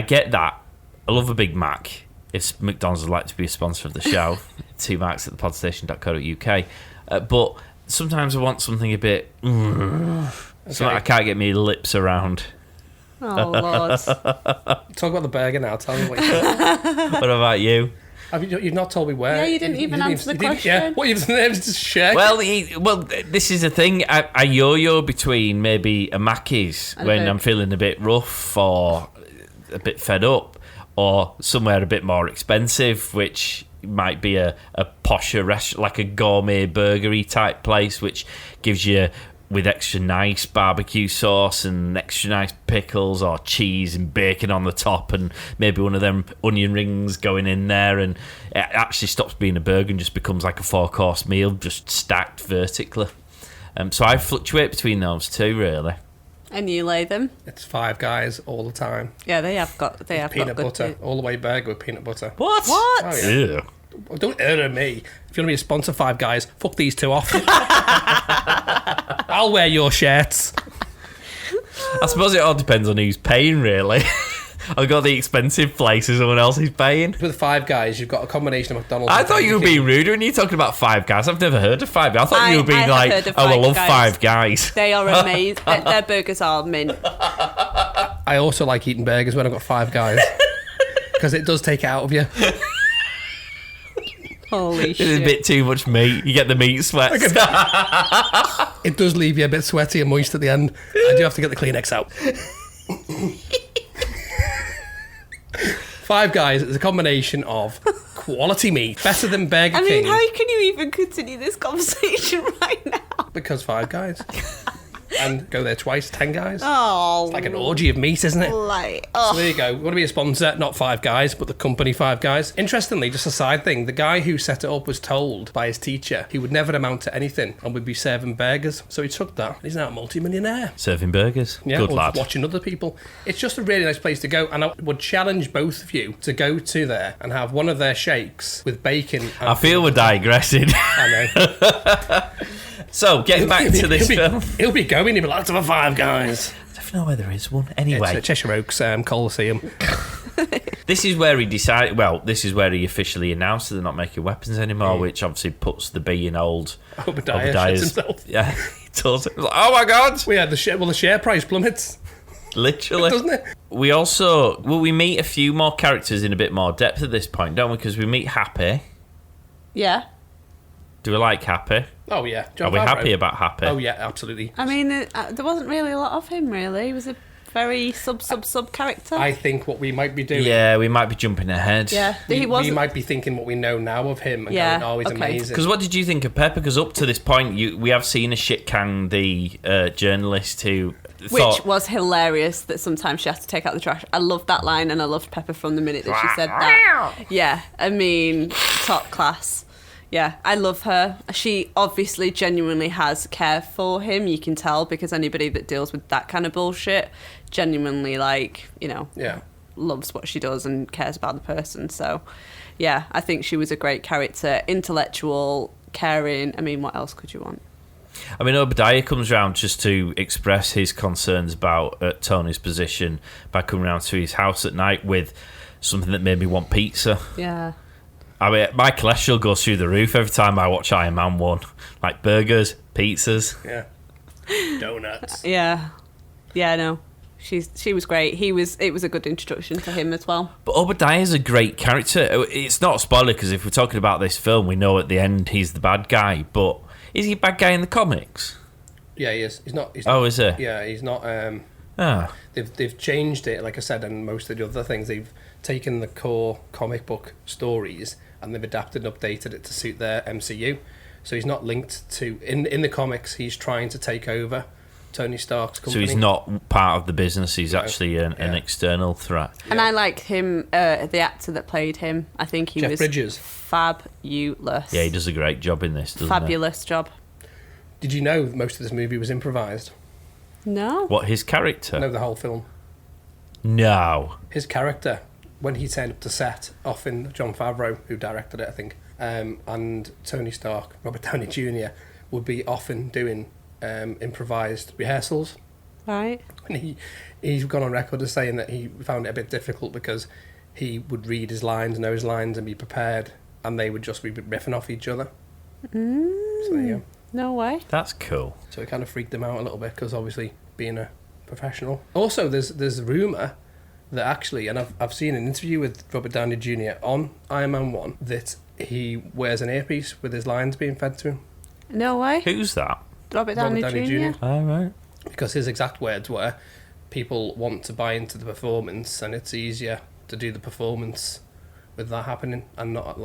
get that. I love a Big Mac. If McDonald's would like to be a sponsor of the show, 2marks at thepodstation.co.uk. But sometimes I want something a bit... something I can't get my lips around. Oh, Lord. Talk about the burger now. Tell me what you think. What about you? You've not told me where. Yeah, you didn't even answer the question. Yeah, what you've done is just share. Well, this is the thing. I yo-yo between maybe a Mackey's when I'm feeling a bit rough or a bit fed up, or somewhere a bit more expensive, which might be a posher restaurant, like a gourmet burgery type place, which gives you with extra nice barbecue sauce and extra nice pickles or cheese and bacon on the top, and maybe one of them onion rings going in there, and it actually stops being a burger and just becomes like a 4-course meal, just stacked vertically. So I fluctuate between those two, really. And you lay them. It's Five Guys all the time. Yeah, they have got Peanut good butter, food. all the way burger with peanut butter. What? What? Oh, yeah. Ew. Well, don't err me. If you want to be a sponsor, Five Guys, fuck these two off. I'll wear your shirts. I suppose it all depends on who's paying, really. I've got the expensive places, someone else is paying. With Five Guys, you've got a combination of McDonald's. I and thought you were Burger King. being rude when you're talking about Five Guys. I've never heard of Five Guys. I thought you were being I have like, heard of oh, I Five love Guys. Five Guys. They are amazing. Their burgers are mint. I also like eating burgers when I've got Five Guys. Because it does take it out of you. Holy It's shit. a bit too much meat. You get the meat sweats. It does leave you a bit sweaty and moist at the end. I do have to get the Kleenex out. Five Guys is a combination of quality meat, better than Burger I mean, King. how can you even continue this conversation right now? Because Five Guys. And go there twice, 10 guys. Oh. It's like an orgy of meat, isn't it? Like, So there you go. We want to be a sponsor, not Five Guys, but the company Five Guys. Interestingly, just a side thing, the guy who set it up was told by his teacher he would never amount to anything and would be serving burgers. So he took that. He's now a multi-millionaire. Serving burgers. Yeah, Good or lad. just watching other people. It's just a really nice place to go, and I would challenge both of you to go to there and have one of their shakes with bacon. And I feel we're digressing. I know. So, getting back to this film. He'll be going. He'll be like, to the Five Guys. I don't know where there is one. It's Anyway. at Cheshire Oaks Coliseum. This is where he decided. Well, this is where he officially announced that they're not making weapons anymore, which obviously puts the bee in old Obadiah shits himself. Yeah, he does. It was like, oh my god! We had the share price plummets. Literally, doesn't it? We also we meet a few more characters in a bit more depth at this point, don't we? Because we meet Happy. Yeah. Do we like Happy? Oh yeah. Are we happy about Happy? Oh yeah, absolutely. I mean, there wasn't really a lot of him. Really, he was a very sub character. I think what we might be doing. Yeah, we might be jumping ahead. Yeah, we might be thinking what we know now of him and going, oh, he's amazing. Because what did you think of Pepper? Because up to this point, we have seen a shit can the journalist who which was hilarious that sometimes she has to take out the trash. I loved that line, and I loved Pepper from the minute that she said that. Yeah, I mean, top class. Yeah, I love her. She obviously genuinely has care for him. You can tell, because anybody that deals with that kind of bullshit genuinely, loves what she does and cares about the person. So, yeah, I think she was a great character. Intellectual, caring. I mean, what else could you want? I mean, Obadiah comes round just to express his concerns about Tony's position by coming round to his house at night with something that made me want pizza. Yeah. I mean, my cholesterol goes through the roof every time I watch Iron Man 1. Like burgers, pizzas. Yeah. Donuts. Yeah. Yeah, no. She was great. It was a good introduction for him as well. But Obadiah's a great character. It's not a spoiler, because if we're talking about this film, we know at the end he's the bad guy. But is he a bad guy in the comics? Yeah, he is. He's not. Is he? Yeah, he's not. They've changed it, like I said, and most of the other things. They've taken the core comic book stories and they've adapted and updated it to suit their MCU. So he's not linked to... In the comics, he's trying to take over Tony Stark's company. So he's not part of the business. He's actually an external threat. Yeah. And I like him, the actor that played him. I think he Jeff was Bridges. Fabulous. Yeah, he does a great job in this, doesn't Fabulous job. Did you know most of this movie was improvised? No. What, his character? No, the whole film. No. His character, when he turned up to set, often Jon Favreau, who directed it, I think, and Tony Stark, Robert Downey Jr., would be often doing improvised rehearsals. Right. And he's gone on record as saying that he found it a bit difficult because he would read his lines, know his lines, and be prepared, and they would just be riffing off each other. So there you go. No way. That's cool. So it kind of freaked him out a little bit, because obviously being a professional. Also, there's a rumour that actually, and I've seen an interview with Robert Downey Jr. on Iron Man 1, that he wears an earpiece with his lines being fed to him. No way. Who's that? Robert Downey Jr. Oh, right. Because his exact words were, people want to buy into the performance, and it's easier to do the performance with that happening, and not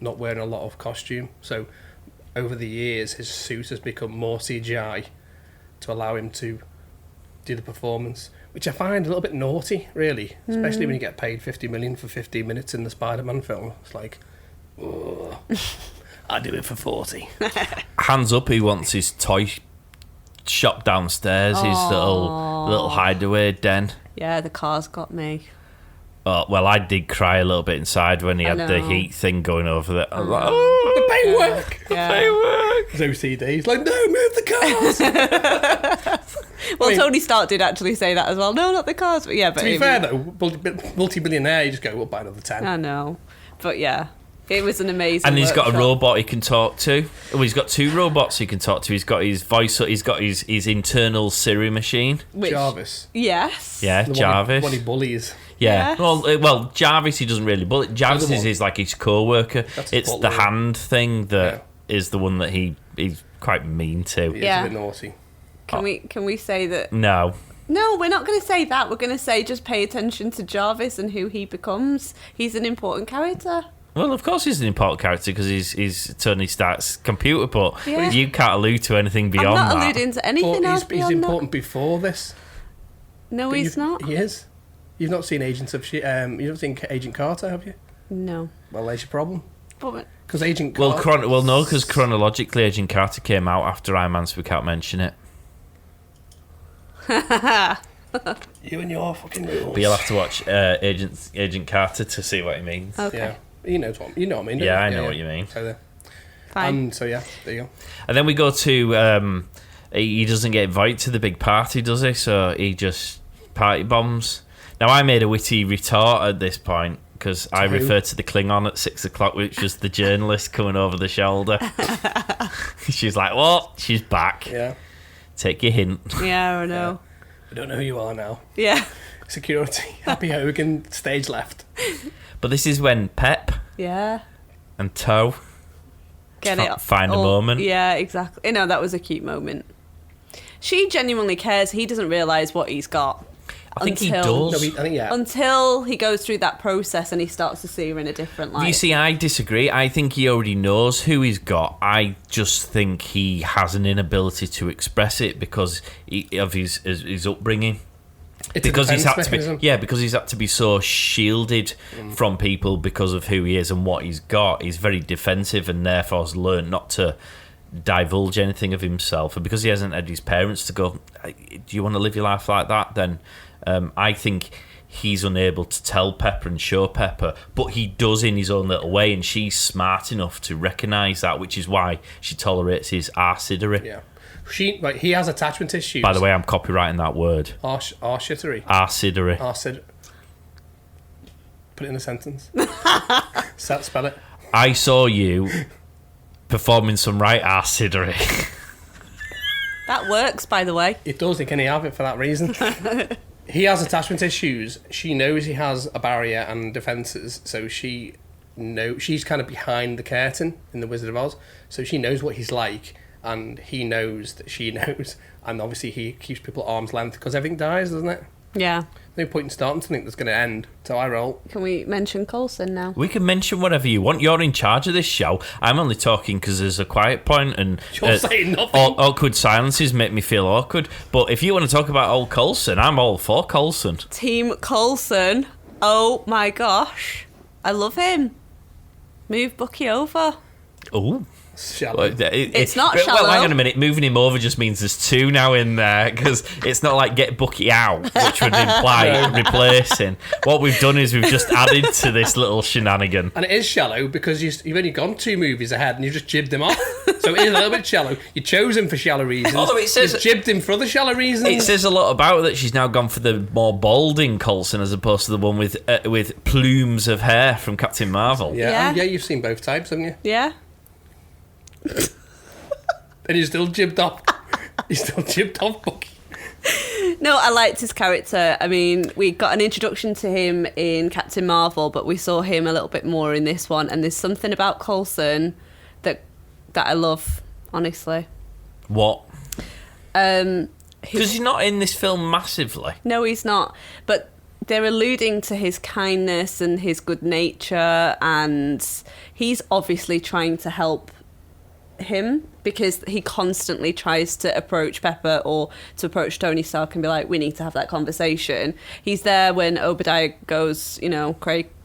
not wearing a lot of costume. So over the years, his suit has become more CGI to allow him to do the performance, which I find a little bit naughty, really, especially when you get paid $50 million for 15 minutes in the Spider-Man film. It's like, oh, I'll do it for 40. Hands up, he wants his toy shop downstairs, his little hideaway den. Yeah, the car's got me. Oh, well, I did cry a little bit inside when he had the heat thing going over there. I was like, oh, The paintwork! Yeah. The paintwork! His OCD. He's like, no, move the cars! Well, Tony Stark did actually say that as well. No, not the cars. But yeah, but To be fair, though, multi-billionaire, you just go, we'll buy another 10. I know. But yeah, it was an amazing And he's got a workshop. robot he can talk to. Well, he's got two robots he can talk to. He's got his voice, he's got his internal Siri machine. Jarvis. Yes. Yeah, The Jarvis. One he bullies. Yeah. Yes. Well, Jarvis, he doesn't really bully. Jarvis is like his co-worker. That's The hand thing that is the one that he's quite mean to. He is Yeah. a bit naughty. Can we say that? No. No, we're not going to say that. We're going to say just pay attention to Jarvis and who he becomes. He's an important character. Well, of course he's an important character because he's Tony Stark's computer, but Yeah. you can't allude to anything beyond I'm not that. alluding to anything But else he's beyond important before this. that. No, he's not. He is. You've not seen You've not seen Agent Carter, have you? No. Well, there's your problem. But Because Agent Carter... No, because chronologically Agent Carter came out after Iron Man, so we can't mention it. You and your fucking rules. But you'll have to watch Agent Carter to see what he means. okay. Yeah. You know what I mean, don't Yeah, you? I know what you mean. So there. Fine. So yeah, there you go. And then we go to he doesn't get invited to the big party, does he? So he just party bombs. Now, I made a witty retort at this point because I who? referred to the Klingon at 6 o'clock, which was the journalist coming over the shoulder. She's like, "What? She's back. Yeah. Take your hint." Yeah, I know. We don't know who you are now. Yeah. Security. Happy Hogan, stage left. But this is when Pep Yeah. and Toe Get it. find a moment. Yeah, exactly. No, that was a cute moment. She genuinely cares. He doesn't realise what he's got. I think he No, does. I think, yeah. Until he goes through that process and he starts to see her in a different light. You see, I disagree. I think he already knows who he's got. I just think he has an inability to express it because of his upbringing. It's a Because he's defense had to be, mechanism. because he's had to be so shielded from people because of who he is and what he's got. He's very defensive and therefore has learned not to divulge anything of himself. And because he hasn't had his parents to go, "Do you want to live your life like that?" Then I think he's unable to tell Pepper and show Pepper, but he does in his own little way, and she's smart enough to recognise that, which is why she tolerates his arsiddery. Yeah. He has attachment issues. By the way, I'm copywriting that word. Arshittery. Arsiddery. Arsid. Put it in a sentence. Spell it. I saw you performing some right arsiddery. That works, by the way. It does. He can have it for that reason. He has attachment issues. She knows he has a barrier and defences, so she's kind of behind the curtain in The Wizard of Oz, so she knows what he's like, and he knows that she knows, and obviously he keeps people at arm's length because everything dies, doesn't it? Yeah. No point in starting something that's going to end. So I roll. Can we mention Coulson now? We can mention whatever you want. You're in charge of this show. I'm only talking because there's a quiet point and You're saying nothing. Awkward silences make me feel awkward. But if you want to talk about old Coulson, I'm all for Coulson. Team Coulson. Oh my gosh. I love him. Move Bucky over. Ooh. Shallow. It's not shallow. Well, hang on a minute. Moving him over just means there's two now in there because it's not like get Bucky out, which would imply replacing. What we've done is we've just added to this little shenanigan. And it is shallow because you've only gone 2 movies ahead and you've just jibbed him off. So it is a little bit shallow. You chose him for shallow reasons. Although it says- You've jibbed him for other shallow reasons. It says a lot about that she's now gone for the more balding Coulson as opposed to the one with plumes of hair from Captain Marvel. Yeah. Yeah. You've seen both types, haven't you? Yeah. And you still jibbed off. You still jibbed off Bucky. No, I liked his character. I mean, we got an introduction to him in Captain Marvel, but we saw him a little bit more in this one. And there's something about Coulson that I love, honestly. What? Because Because he's not in this film massively. No, he's not. But they're alluding to his kindness and his good nature, and he's obviously trying to help him because he constantly tries to approach Pepper or to approach Tony Stark and be like, we need to have that conversation. He's there when Obadiah goes,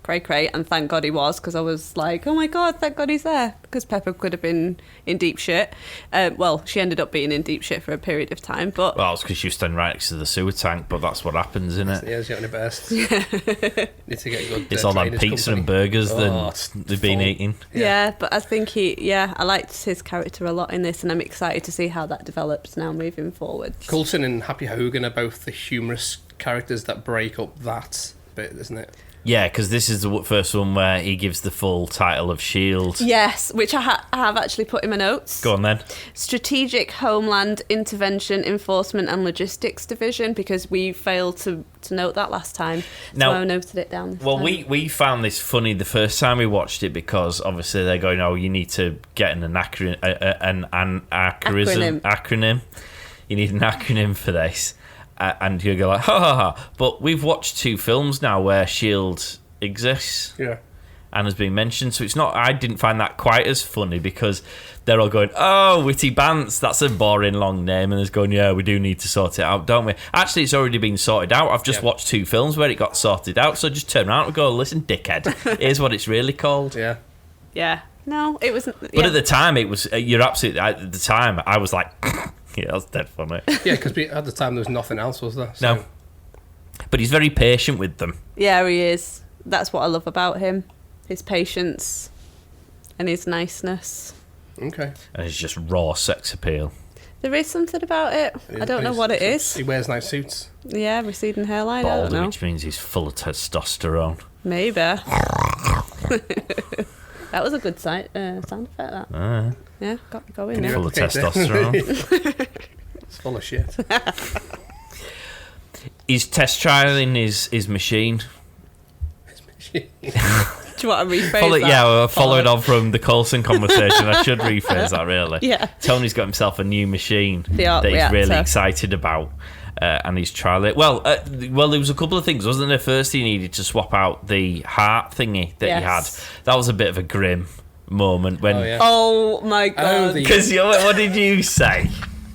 cray, and thank God he was, because I was like, oh my God, thank God he's there, because Pepper could have been in deep shit. Well, she ended up being in deep shit for a period of time, but... Well, it's because she was standing right next to the sewer tank, but that's what happens, isn't it? Yeah, she's getting a burst. Need to get good. It's all that drainage pizza company. and burgers it's that they've been full. eating. Yeah, but I think I liked his character a lot in this, and I'm excited to see how that develops now moving forward. Coulson and Happy Hogan are both the humorous characters that break up that bit, isn't it? Yeah, because this is the first one where he gives the full title of S.H.I.E.L.D. Yes, which I have actually put in my notes. Go on then. Strategic Homeland Intervention Enforcement and Logistics Division, because we failed to note that last time. Now- So I noted it down this Well, time. we found this funny the first time we watched it because obviously they're going, oh, you need to get an acronym. You need an acronym for this. And you go like, ha ha ha. But we've watched 2 films now where S.H.I.E.L.D. exists Yeah. and has been mentioned. So it's not, I didn't find that quite as funny because they're all going, oh, Witty Bants, that's a boring long name. And there's going, yeah, we do need to sort it out, don't we? Actually, it's already been sorted out. I've just watched 2 films where it got sorted out. So just turn around and go, listen, dickhead, here's what it's really called. Yeah. Yeah. No, it wasn't. But at the time, it was, you're absolutely, at the time, I was like, yeah, that's dead funny. Yeah, because at the time there was nothing else, was there? So. No. But he's very patient with them. Yeah, he is. That's what I love about him. His patience and his niceness. Okay. And it's just raw sex appeal. There is something about it. I don't know what it is. He wears nice suits. Yeah, receding hairline. I don't Bald, know. which means he's full of testosterone. Maybe. That was a good sound effect, that. Yeah, got me going now. Full of testosterone. It's full of shit. He's test trialing his machine. Do you want to rephrase that? Yeah, well, following on from the Coulson conversation, I should rephrase that, really. Yeah. Tony's got himself a new machine The that arc he's really reactor. excited about, and he's trialing it. Well, there was a couple of things, wasn't there? First, he needed to swap out the heart thingy that he had. Yes. That was a bit of a grim moment when. Oh, yeah. Oh my god. Because what did you say?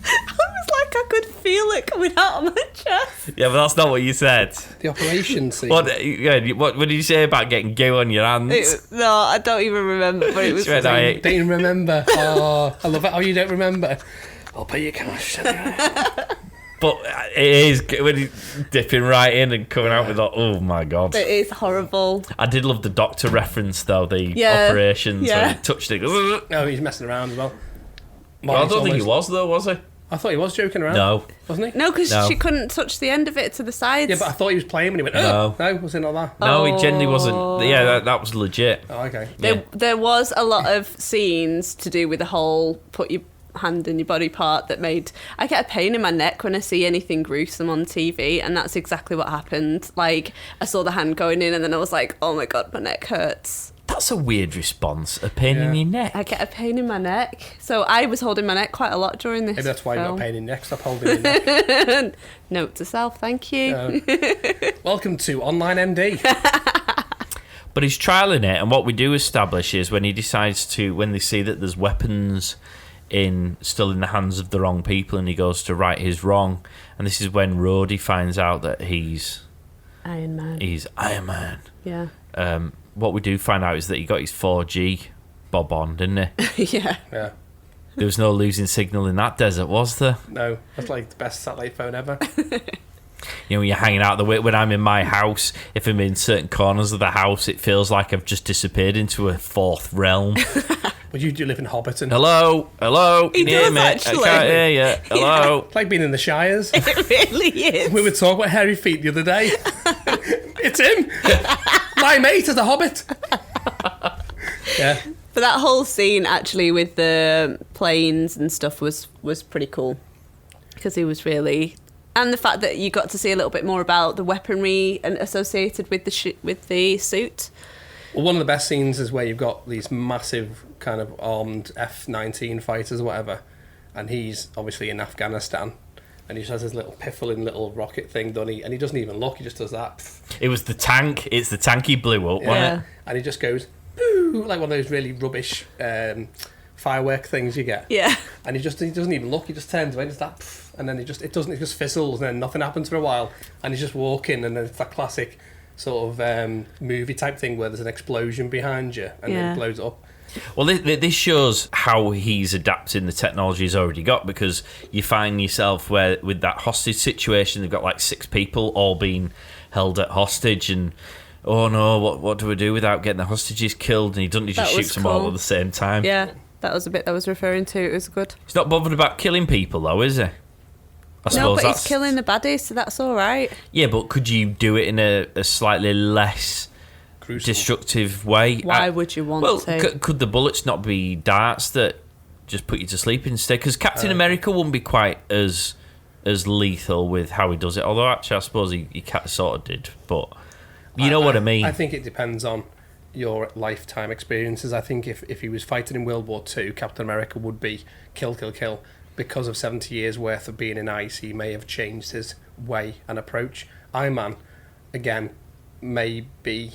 I was like, I could feel it coming out of my chest. Yeah, but that's not what you said. The operation scene. What did you say about getting goo on your hands? No, I don't even remember, but it was... Right, Don't even remember. Oh, I love it. Oh, you don't remember? I'll pay you cash. But it is when he's dipping right in and coming out with that. Oh my god! It is horrible. I did love the doctor reference though. The Yeah, operations yeah. when he touched it. Goes, No, he's messing around as well. well, I don't think he was though, was he? I thought he was joking around. No. Wasn't he? No, because No. she couldn't touch the end of it to the sides. Yeah, but I thought he was playing when he went, No. no, was it not that? No, he genuinely wasn't. Yeah, that was legit. Oh, okay. Yeah. There was a lot of scenes to do with the whole put your hand in your body part that made... I get a pain in my neck when I see anything gruesome on TV, and that's exactly what happened. Like, I saw the hand going in and then I was like, oh my god, my neck hurts. That's a weird response. A pain in Yeah. your neck. I get a pain in my neck. So I was holding my neck quite a lot during this Maybe that's why you got film. a pain in your neck. Stop holding your neck. Note to self, thank you. Welcome to Online MD. But he's trialing it, and what we do establish is when he decides to, when they see that there's weapons still in the hands of the wrong people, and he goes to right his wrong, and this is when Rhodey finds out that he's Iron Man. Iron Man. Yeah. What we do find out is that he got his 4G bob on, didn't he? Yeah. Yeah. There was no losing signal in that desert, was there? No, that's like the best satellite phone ever. You know, when you're hanging out when I'm in my house, if I'm in certain corners of the house, it feels like I've just disappeared into a fourth realm. But you do live in Hobbiton. Hello? He Can you hear does, me? actually. I can't hear you. Hello? It's like being in the Shires. It really is. We were talking about hairy feet the other day. It's him. My mate is a hobbit. Yeah. But that whole scene, actually, with the planes and stuff was pretty cool. Because he was really... And the fact that you got to see a little bit more about the weaponry and associated with the suit. Well, one of the best scenes is where you've got these massive kind of armed F-19 fighters or whatever, and he's obviously in Afghanistan, and he just has his little piffling little rocket thing done, and he doesn't even look, he just does that. It was the tank. It's the tank he blew up, wasn't it? And he just goes, boo, like one of those really rubbish firework things you get. Yeah. And he doesn't even look, he just turns away and it's that, and then it just fizzles, and then nothing happens for a while, and he's just walking, and then it's that classic sort of movie type thing where there's an explosion behind you and then it blows up. Well, this shows how he's adapting the technology he's already got, because you find yourself where with that hostage situation, they've got like 6 people all being held at hostage, and oh no, what do we do without getting the hostages killed? And he doesn't, he just shoots them all at the same time. Yeah, that was a bit I was referring to. It was good. He's not bothered about killing people though, is he? No, but he's killing the baddies, so that's all right. Yeah, but could you do it in a slightly less Gruesome. destructive way? Why would you want to? Could the bullets not be darts that just put you to sleep instead? Because Captain America wouldn't be quite as lethal with how he does it. Although actually, I suppose he sort of did. But you know what I mean. I think it depends on your lifetime experiences. I think if he was fighting in World War II, Captain America would be kill, kill, kill. Because of 70 years worth of being in ice, he may have changed his way and approach. Iron Man, again, may be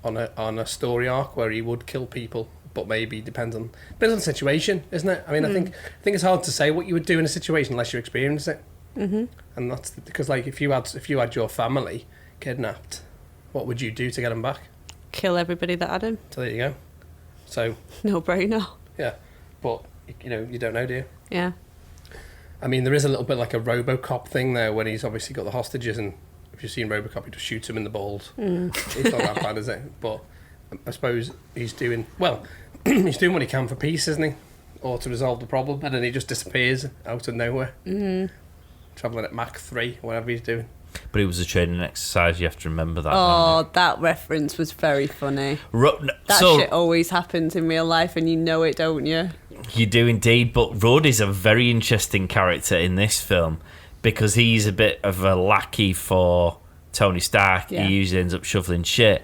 on a story arc where he would kill people, but maybe depends on the situation, isn't it? I mean, I think it's hard to say what you would do in a situation unless you experience it. Mm-hmm. And that's because, like, if you had your family kidnapped, what would you do to get them back? Kill everybody that had him. So there you go. So No brainer. yeah, but you don't know, do you? Yeah. I mean, there is a little bit like a RoboCop thing there when he's obviously got the hostages, and if you've seen RoboCop, he just shoots him in the balls. It's not that bad, is it? But I suppose he's doing what he can for peace, isn't he? or to resolve the problem, and then he just disappears out of nowhere. Travelling at Mach 3, whatever he's doing. But it was a training exercise, you have to remember that. Oh, that reference was very funny. That shit always happens in real life, and you know it, don't you? You do indeed, but Rhodey's a very interesting character in this film because he's a bit of a lackey for Tony Stark. Yeah. He usually ends up shoveling shit.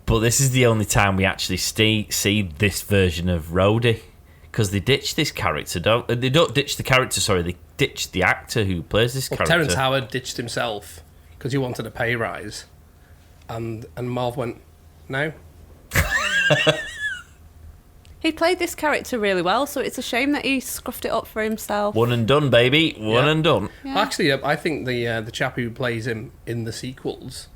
But this is the only time we actually see this version of Rhodey, because they ditch this character, they don't ditch the character, sorry, they ditch the actor who plays this character. Terrence Howard ditched himself because he wanted a pay rise, and Marv went, no. He played this character really well, so it's a shame that he scruffed it up for himself. One and done, baby. One and done. Yeah. Actually, I think the chap who plays him in the sequels,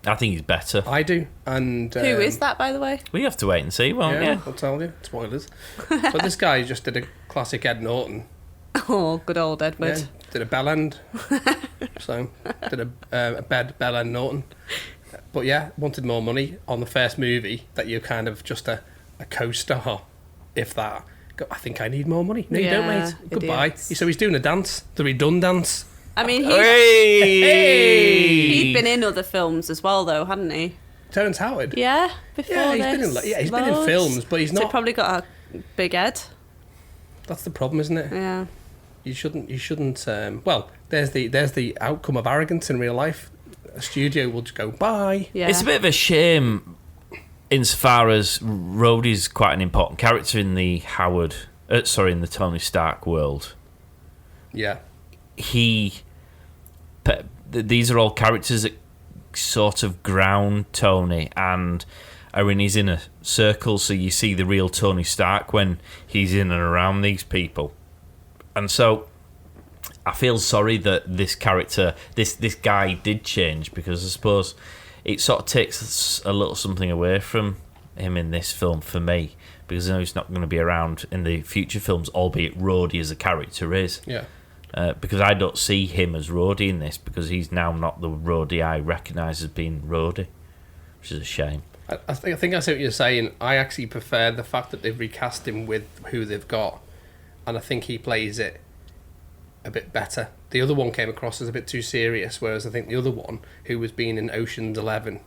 I think he's better. I do. And Who is that, by the way? We have to wait and see, won't we? I'll tell you. Spoilers. But this guy just did a classic Ed Norton. Oh, good old Edward. Yeah, did a bell end. So, did a bell end Norton. But yeah, wanted more money on the first movie that you're kind of just a co-star, if that. Go, I think I need more money. No, you don't, mate. Goodbye. Idiots. So he's doing a dance, the redone dance. I mean, Hey! he'd been in other films as well, though, hadn't he? Terrence Howard. Yeah, before Yeah, he's been in films, but he's So not. he probably got a big head. That's the problem, isn't it? Yeah. You shouldn't. Well, there's the outcome of arrogance in real life. A studio will just go bye. Yeah. It's a bit of a shame insofar as Rhodey's quite an important character in the in the Tony Stark world. Yeah. These are all characters that sort of ground Tony and are in his inner circle, so you see the real Tony Stark when he's in and around these people. And so I feel sorry that this character, this guy did change, because I suppose it sort of takes a little something away from him in this film for me, because I know he's not going to be around in the future films, albeit Rhodey as a character is. Yeah. Because I don't see him as Rhodey in this, because he's now not the Rhodey I recognise as being Rhodey, which is a shame. I think I see what you're saying. I actually prefer the fact that they've recast him with who they've got, and I think he plays it a bit better. The other one came across as a bit too serious, whereas I think the other one, who was being in Ocean's 11,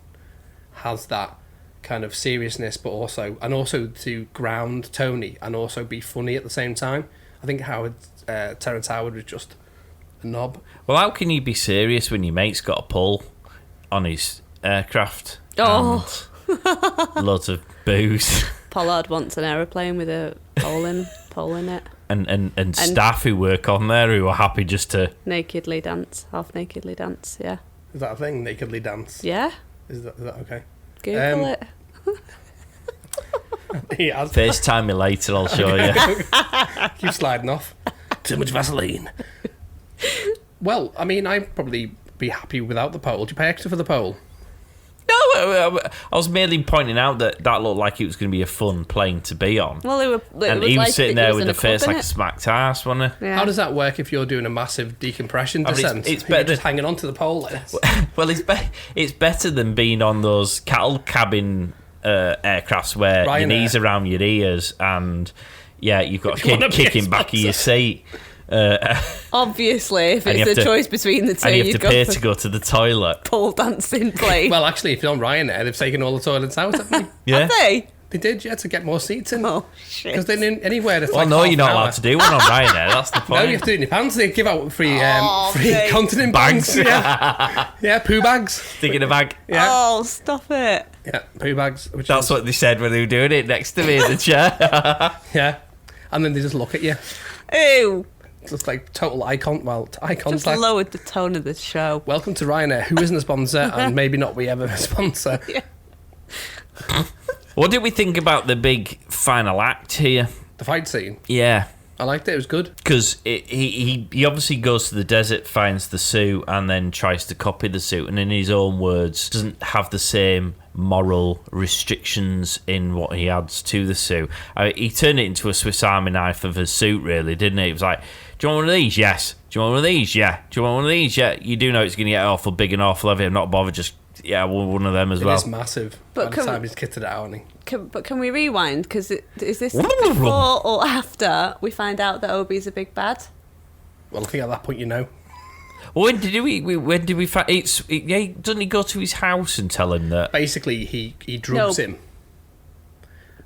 has that kind of seriousness, but also to ground Tony and also be funny at the same time. I think Terrence Howard was just a knob. Well, how can you be serious when your mate's got a pull on his aircraft? Oh. And loads of booze. Pollard wants an aeroplane with a pole in it. And staff who work on there who are happy just to... half nakedly dance, yeah. Is that a thing? Nakedly dance? Yeah. Is that okay? Google it. He has. FaceTime me later, I'll show you. Keep sliding off. Too much Vaseline. Well, I mean, I'd probably be happy without the pole. Do you pay extra for the pole? No, I was merely pointing out that looked like it was going to be a fun plane to be on. Well, and he was sitting there with the face like a smacked ass, wasn't he? Yeah. How does that work if you're doing a massive decompression descent? It's You're better just hanging onto the pole like this. Well, it's better than being on those cattle cabin aircrafts where Ryanair. your knees around your ears and you've got You wanna a be kicking a back of your sponsor. seat. Obviously, if And you it's have a to- choice between the two, And you have you'd to go pay for to go to the toilet. pole dancing plane. Well, actually, if you're on Ryanair, they've taken all the toilets out, haven't they? Yeah. Have they? They did, yeah, to get more seats in. Oh, shit. Because then anywhere that's Well, like no, half you're an not hour. allowed to do one on Ryanair. That's the No, point. you have to do it in your pants. They give out free mate. continent bags. Yeah, yeah, poo bags. Stick in a bag. Yeah, Oh, stop it. yeah, poo bags. Which That's is, what they said when they were doing it next to me in the chair. yeah. And then they just look at you. Ew. Just like total eye Just contact. lowered the tone of the show. Welcome to Ryanair, who isn't a sponsor and maybe not we ever a sponsor. Yeah. What did we think about the big final act here? The fight scene. Yeah. I liked it. It was good. Because he obviously goes to the desert, finds the suit, and then tries to copy the suit, and in his own words, doesn't have the same moral restrictions in what he adds to the suit. He turned it into a Swiss Army knife of a suit, really, didn't he? It was like, do you want one of these? Yes. Do you want one of these? Yeah. Do you want one of these? Yeah. You do know it's going to get awful big and awful heavy. I'm not bothered. Just Yeah, one of them as It well. is massive. But By the time he's kitted it out, and But can we rewind? Because is this before or after we find out that Obi's a big bad? well, I think at that point you know. When did we find? Doesn't he go to his house and tell him that? Basically, he drugs him.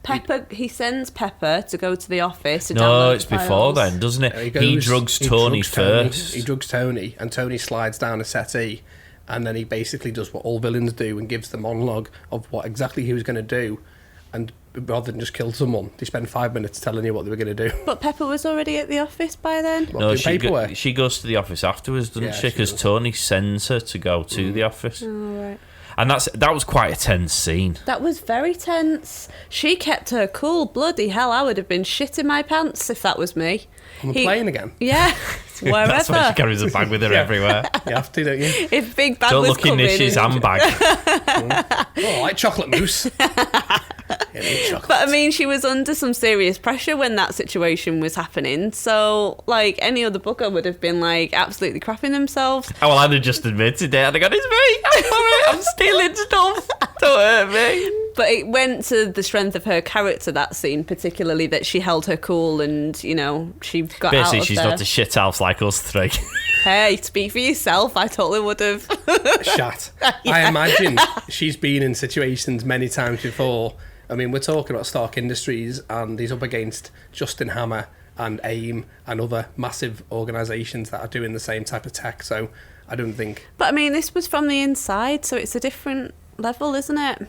Pepper. He sends Pepper to go to the office. To No, download it's the before files. then, doesn't it? He drugs he Tony drugs Tony. first. He drugs Tony, and Tony slides down a settee, and then he basically does what all villains do and gives the monologue of what exactly he was going to do, and rather than just kill someone, they spend 5 minutes telling you what they were going to do. But Pepper was already at the office by then. What, No, doing she paperwork. she goes to the office afterwards, doesn't Yeah, she? she Because does. Tony sends her to go to the office, Oh, right. and that was quite a tense scene. That was very tense. She kept her cool. Bloody hell, I would have been shitting my pants if that was me. On the plane again. Yeah, wherever. That's why she carries a bag with her Yeah. everywhere. You have to, don't you? If Big Bad Don't was look in coming Nish's and- handbag. Oh, I like chocolate mousse. Yeah, I need chocolate. But I mean, she was under some serious pressure when that situation was happening. So, like, any other booker would have been, like, absolutely crapping themselves. Oh, well, I'd have just admitted it. I'd have gone, it's me. I'm sorry. I'm stealing stuff. Don't hurt me. But it went to the strength of her character, that scene, particularly that she held her cool and, you know, she got Basically, out of she's there. not a shit house like us three. Hey, speak for yourself. I totally would have. Shat. I imagine she's been in situations many times before. I mean, we're talking about Stark Industries, and he's up against Justin Hammer and AIM and other massive organisations that are doing the same type of tech. So I don't think. But I mean, this was from the inside, so it's a different level, isn't it?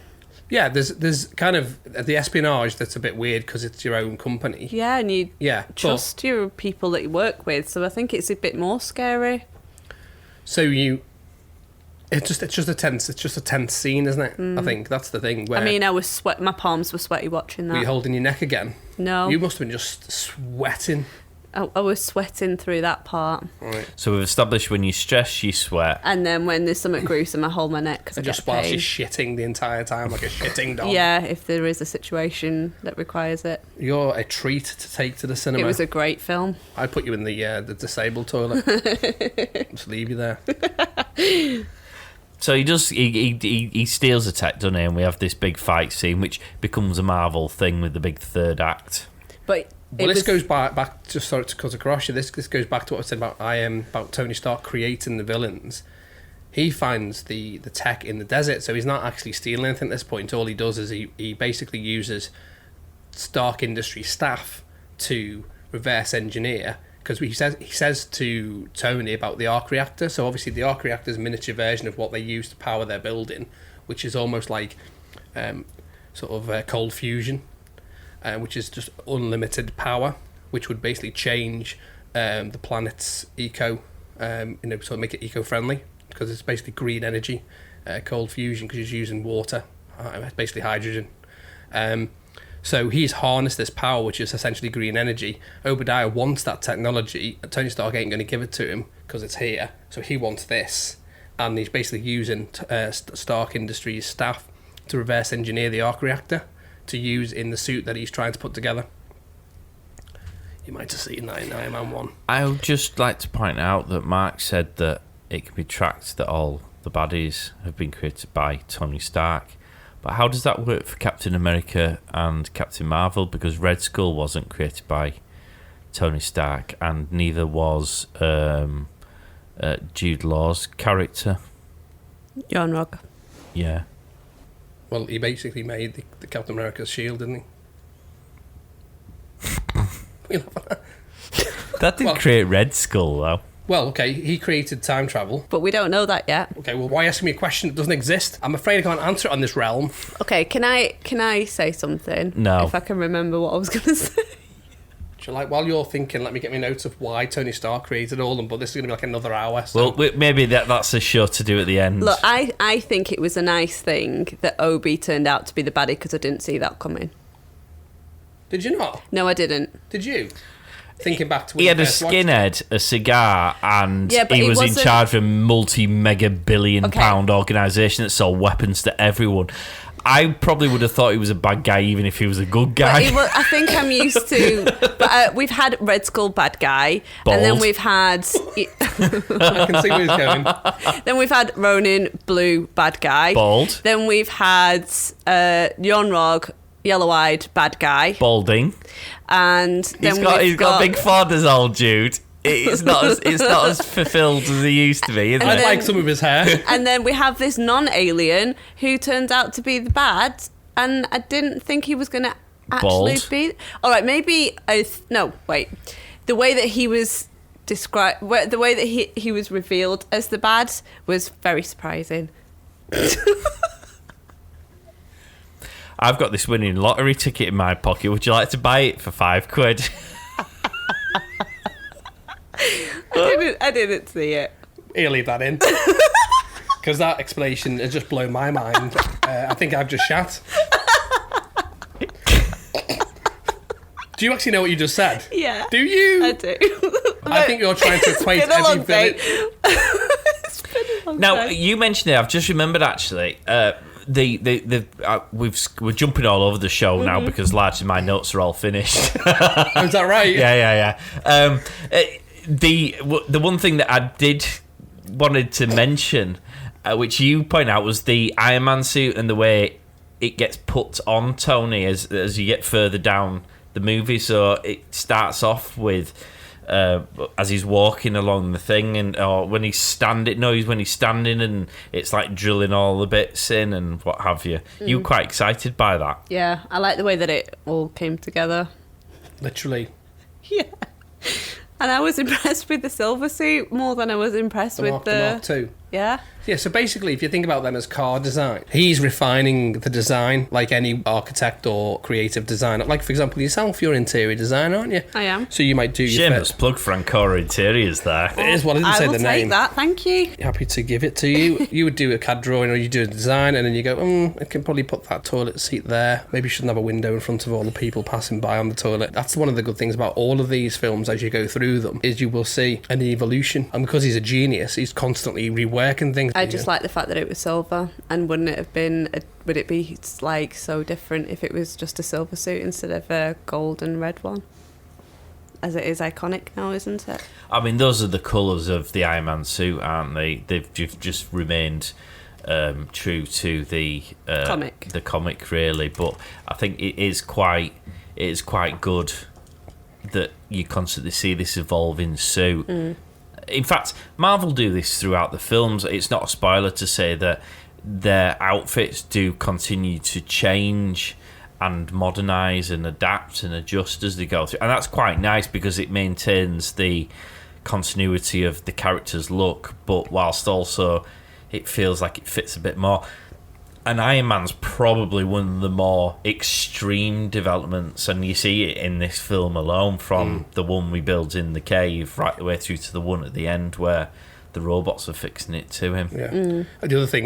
Yeah, there's kind of the espionage that's a bit weird because it's your own company. Yeah, and you Yeah, trust your people that you work with, so I think it's a bit more scary. So it's just a tense scene, isn't it? I think that's the thing. Where I mean, I was my palms were sweaty watching were you that. holding your neck again? No, You must have been just sweating. I was sweating through that part. Right. So we've established when you stress, you sweat. And then when there's something gruesome, I hold my neck because I Just get whilst pain. you're shitting the entire time like a shitting dog. Yeah, if there is a situation that requires it. You're a treat to take to the cinema. It was a great film. I'd put you in the disabled toilet. Just leave you there. So he steals a tech, doesn't he? And we have this big fight scene, which becomes a Marvel thing with the big third act. But Well, this goes back. Just sorry to cut across you. This goes back to what I said about Tony Stark creating the villains. He finds the tech in the desert, so he's not actually stealing anything at this point. All he does is he basically uses Stark Industries staff to reverse engineer, because he says to Tony about the arc reactor. So obviously the arc reactor is a miniature version of what they use to power their building, which is almost like cold fusion. Which is just unlimited power, which would basically change the planet's sort of make it eco-friendly, because it's basically green energy, cold fusion, because it's using water, basically hydrogen. So he's harnessed this power, which is essentially green energy. Obadiah wants that technology. Tony Stark ain't going to give it to him because it's here, so he wants this, and he's basically using Stark Industries staff to reverse engineer the arc reactor to use in the suit that he's trying to put together. You might have seen that in Iron Man 1. I would just like to point out that Mark said that it can be tracked that all the baddies have been created by Tony Stark. But how does that work for Captain America and Captain Marvel? Because Red Skull wasn't created by Tony Stark, and neither was Jude Law's character. You're wrong. Yeah. Well, he basically made the Captain America's shield, didn't he? That didn't create Red Skull, though. Well, okay, he created time travel. But we don't know that yet. Okay, well, why asking me a question that doesn't exist? I'm afraid I can't answer it on this realm. Okay, can I say something? No. If I can remember what I was going to say. So, like, while you're thinking, let me get me notes of why Tony Stark created all of them, but this is going to be like another hour. So. Well, maybe that's a show to do at the end. Look, I think it was a nice thing that Obi turned out to be the baddie, because I didn't see that coming. Did you not? No, I didn't. Did you? Thinking back to when He had you a first watched it. skinhead, a cigar, and Yeah, but he it was in wasn't- charge of a multi-mega billion Okay. pound organisation that sold weapons to everyone. I probably would have thought he was a bad guy even if he was a good guy. I think I'm used to... But we've had Red Skull bad guy. Bald. And then we've had... I can see where he's going. Then we've had Ronin Blue bad guy. Bald. Then we've had Yonrog yellow-eyed bad guy. Balding. And then He's got big fathers, old dude. It's not as fulfilled as he used to be, is I it? like some of his hair. And then we have this non-alien who turns out to be the bad, and I didn't think he was going to actually Bald. be... All right, maybe... No, wait. The way that he was described... The way that he was revealed as the bad was very surprising. I've got this winning lottery ticket in my pocket. Would you like to buy it for £5? I didn't see it. He'll leave that in. Because that explanation has just blown my mind. I think I've just shat. Do you actually know what you just said? Yeah. Do you? I do. I think you're trying to equate It's been a long every day. village. It's been a long Now, day. you mentioned it. I've just remembered, actually. We're jumping all over the show now because largely my notes are all finished. Is that right? Yeah. The one thing that I did wanted to mention, which you point out, was the Iron Man suit and the way it gets put on Tony as you get further down the movie. So it starts off with as he's walking along the thing, and when he's standing and it's like drilling all the bits in and what have you. You were quite excited by that. Yeah, I like the way that it all came together. Literally. Yeah. And I was impressed with the silver suit more than I was impressed with The Mark II. Yeah. Yeah, so basically, if you think about them as car design, he's refining the design like any architect or creative designer. Like, for example, yourself, you're an interior designer, aren't you? I am. So you might do your Shameless plug for Ancora Interiors there. It is what I didn't say will the take name. that, thank you. Happy to give it to you. You would do a CAD drawing or you do a design, and then you go, I can probably put that toilet seat there. Maybe you shouldn't have a window in front of all the people passing by on the toilet. That's one of the good things about all of these films as you go through them, is you will see an evolution. And because he's a genius, he's constantly reworking things. I just like the fact that it was silver, and would it be like so different if it was just a silver suit instead of a gold and red one? As it is iconic now, isn't it? I mean, those are the colours of the Iron Man suit, aren't they? They've just remained true to the comic, really. But I think it is quite good that you constantly see this evolving suit. In fact, Marvel do this throughout the films. It's not a spoiler to say that their outfits do continue to change and modernise and adapt and adjust as they go through. And that's quite nice because it maintains the continuity of the character's look, but whilst also it feels like it fits a bit more. And Iron Man's probably one of the more extreme developments, and you see it in this film alone, from the one we build in the cave right the way through to the one at the end where the robots are fixing it to him. Yeah. And the other thing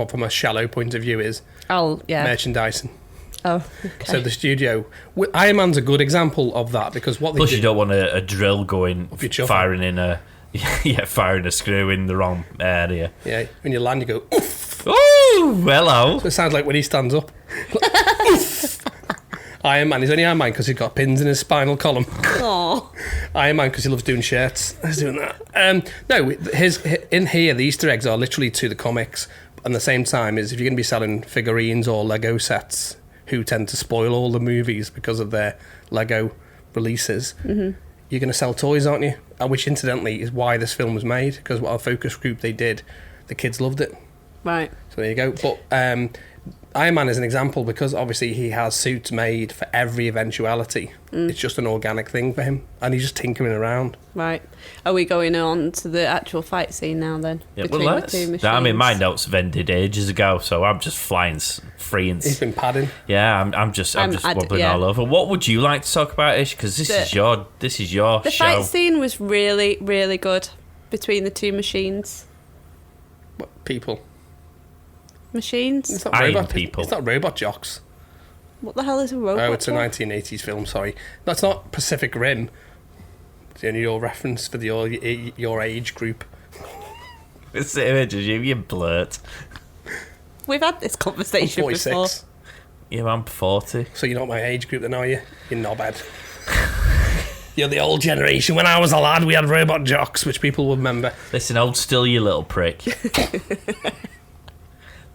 from a shallow point of view is merchandising. Oh, okay. So the studio, Iron Man's a good example of that, because what they Plus, do, you don't want a drill going firing firing a screw in the wrong area. Yeah, when you land, you go, oof. Oh, hello. So it sounds like when he stands up. Iron Man. He's only Iron Man because he's got pins in his spinal column. Aww. Iron Man because he loves doing shirts. He's doing that. No, in here, the Easter eggs are literally to the comics. And the same time is if you're going to be selling figurines or Lego sets, who tend to spoil all the movies because of their Lego releases, you're going to sell toys, aren't you? Which, incidentally, is why this film was made, because what our focus group they did, the kids loved it. Right. So there you go. But Iron Man is an example because obviously he has suits made for every eventuality. It's just an organic thing for him, and he's just tinkering around. Right. Are we going on to the actual fight scene now then? Yeah, between well, the two machines? I mean, my notes have ended ages ago, so I'm just flying free and. He's been padding. Yeah, I'm just wobbling all over. What would you like to talk about, Ish? Because this is your show. The fight scene was really, really good between the two machines. What, people? Machines? It's not Iron robot people. It's not robot jocks. What the hell is a robot? Oh, it's a jock? 1980s film. Sorry, that's not Pacific Rim. It's only your reference for your age group. It's the image of you blurt. We've had this conversation I'm 46. before. Yeah, I'm 40. So you're not my age group then, are you? You're knobhead. You're the old generation. When I was a lad, we had robot jocks, which people would remember. Listen, hold still, you little prick.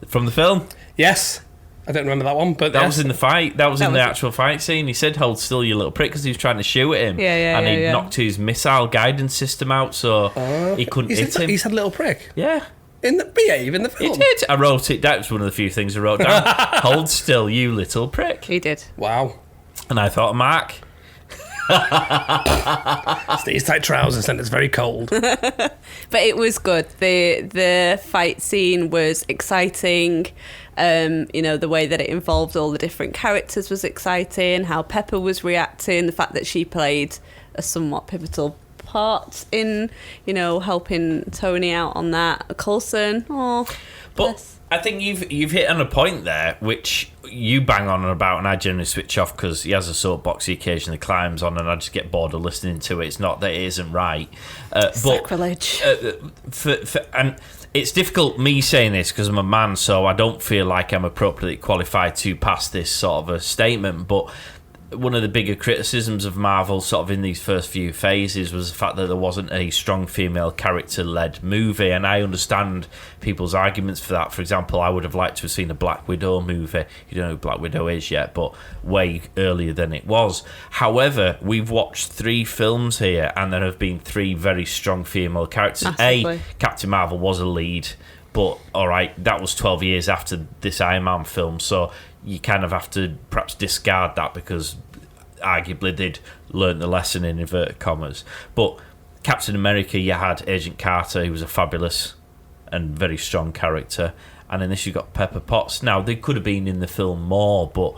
From the film? Yes. I don't remember that one, but That was in the fight. That was in the actual fight scene. He said, hold still, you little prick, because he was trying to shoot at him. And he knocked his missile guidance system out, so he couldn't hit him. He said little prick? Yeah. In the film? He did. I wrote it down. It was one of the few things I wrote down. Hold still, you little prick. He did. Wow. And I thought, Mark... It's these tight trousers and it's very cold. But it was good. The fight scene was exciting. The way that it involved all the different characters was exciting. How Pepper was reacting, the fact that she played a somewhat pivotal part in, helping Tony out on that. Coulson, but bless. I think you've hit on a point there, which you bang on about, and I generally switch off because he has a soapbox he occasionally climbs on, and I just get bored of listening to it. It's not that it isn't right, Sacrilege. And it's difficult me saying this because I'm a man, so I don't feel like I'm appropriately qualified to pass this sort of a statement, but one of the bigger criticisms of Marvel sort of in these first few phases was the fact that there wasn't a strong female character-led movie, and I understand people's arguments for that. For example, I would have liked to have seen a Black Widow movie. You don't know who Black Widow is yet, but way earlier than it was. However, we've watched 3 films here, and there have been 3 very strong female characters. Massively. Captain Marvel was a lead, but alright, that was 12 years after this Iron Man film, so you kind of have to perhaps discard that because arguably they'd learnt the lesson in inverted commas. But Captain America, you had Agent Carter, who was a fabulous and very strong character, and in this you got Pepper Potts. Now, they could have been in the film more, but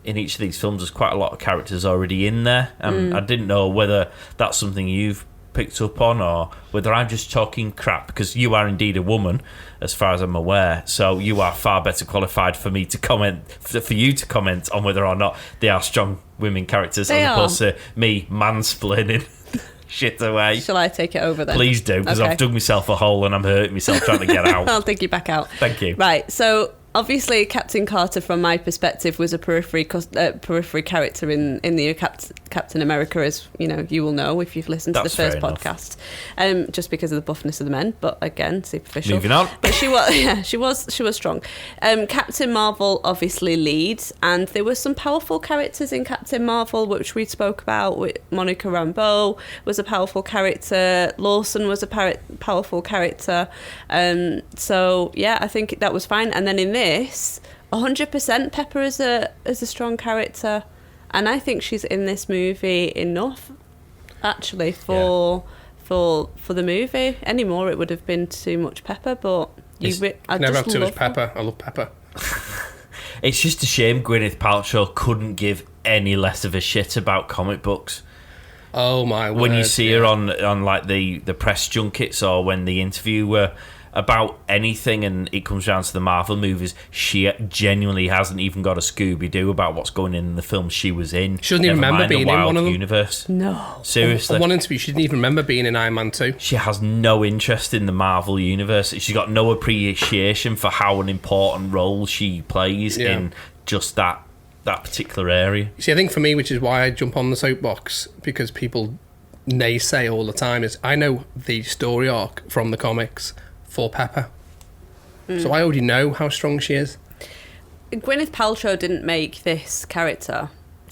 in each of these films there's quite a lot of characters already in there, and I didn't know whether that's something you've picked up on or whether I'm just talking crap, because you are indeed a woman as far as I'm aware, so you are far better qualified for me to comment, for you to comment on whether or not they are strong women characters as opposed to me mansplaining shit away. Shall I take it over then? Please do, because I've dug myself a hole and I'm hurting myself trying to get out. I'll dig you back out. Thank you. Right, so obviously Captain Carter, from my perspective, was a periphery character in the Captain America, as you will know if you've listened to the first podcast, just because of the buffness of the men, but again, superficial. Moving on. But she was strong. Captain Marvel obviously leads, and there were some powerful characters in Captain Marvel which we spoke about. Monica Rambeau was a powerful character. Lawson was a powerful character. So yeah, I think that was fine. And then in this, 100% Pepper is a strong character, and I think she's in this movie enough actually for the movie. Any more it would have been too much Pepper, but I never just have too much love Pepper. I love Pepper. It's just a shame Gwyneth Paltrow couldn't give any less of a shit about comic books. Oh my word. When you see her on like the press junkets, or when the interview about anything and it comes down to the Marvel movies, she genuinely hasn't even got a Scooby-Doo about what's going in the film she was in. She doesn't even remember being in one of them. Universe. No. Seriously. On one interview, she didn't even remember being in Iron Man 2. She has no interest in the Marvel universe. She's got no appreciation for how an important role she plays in just that particular area. See, I think for me, which is why I jump on the soapbox, because people naysay all the time, is I know the story arc from the comics for Pepper. So I already know how strong she is. Gwyneth Paltrow didn't make this character.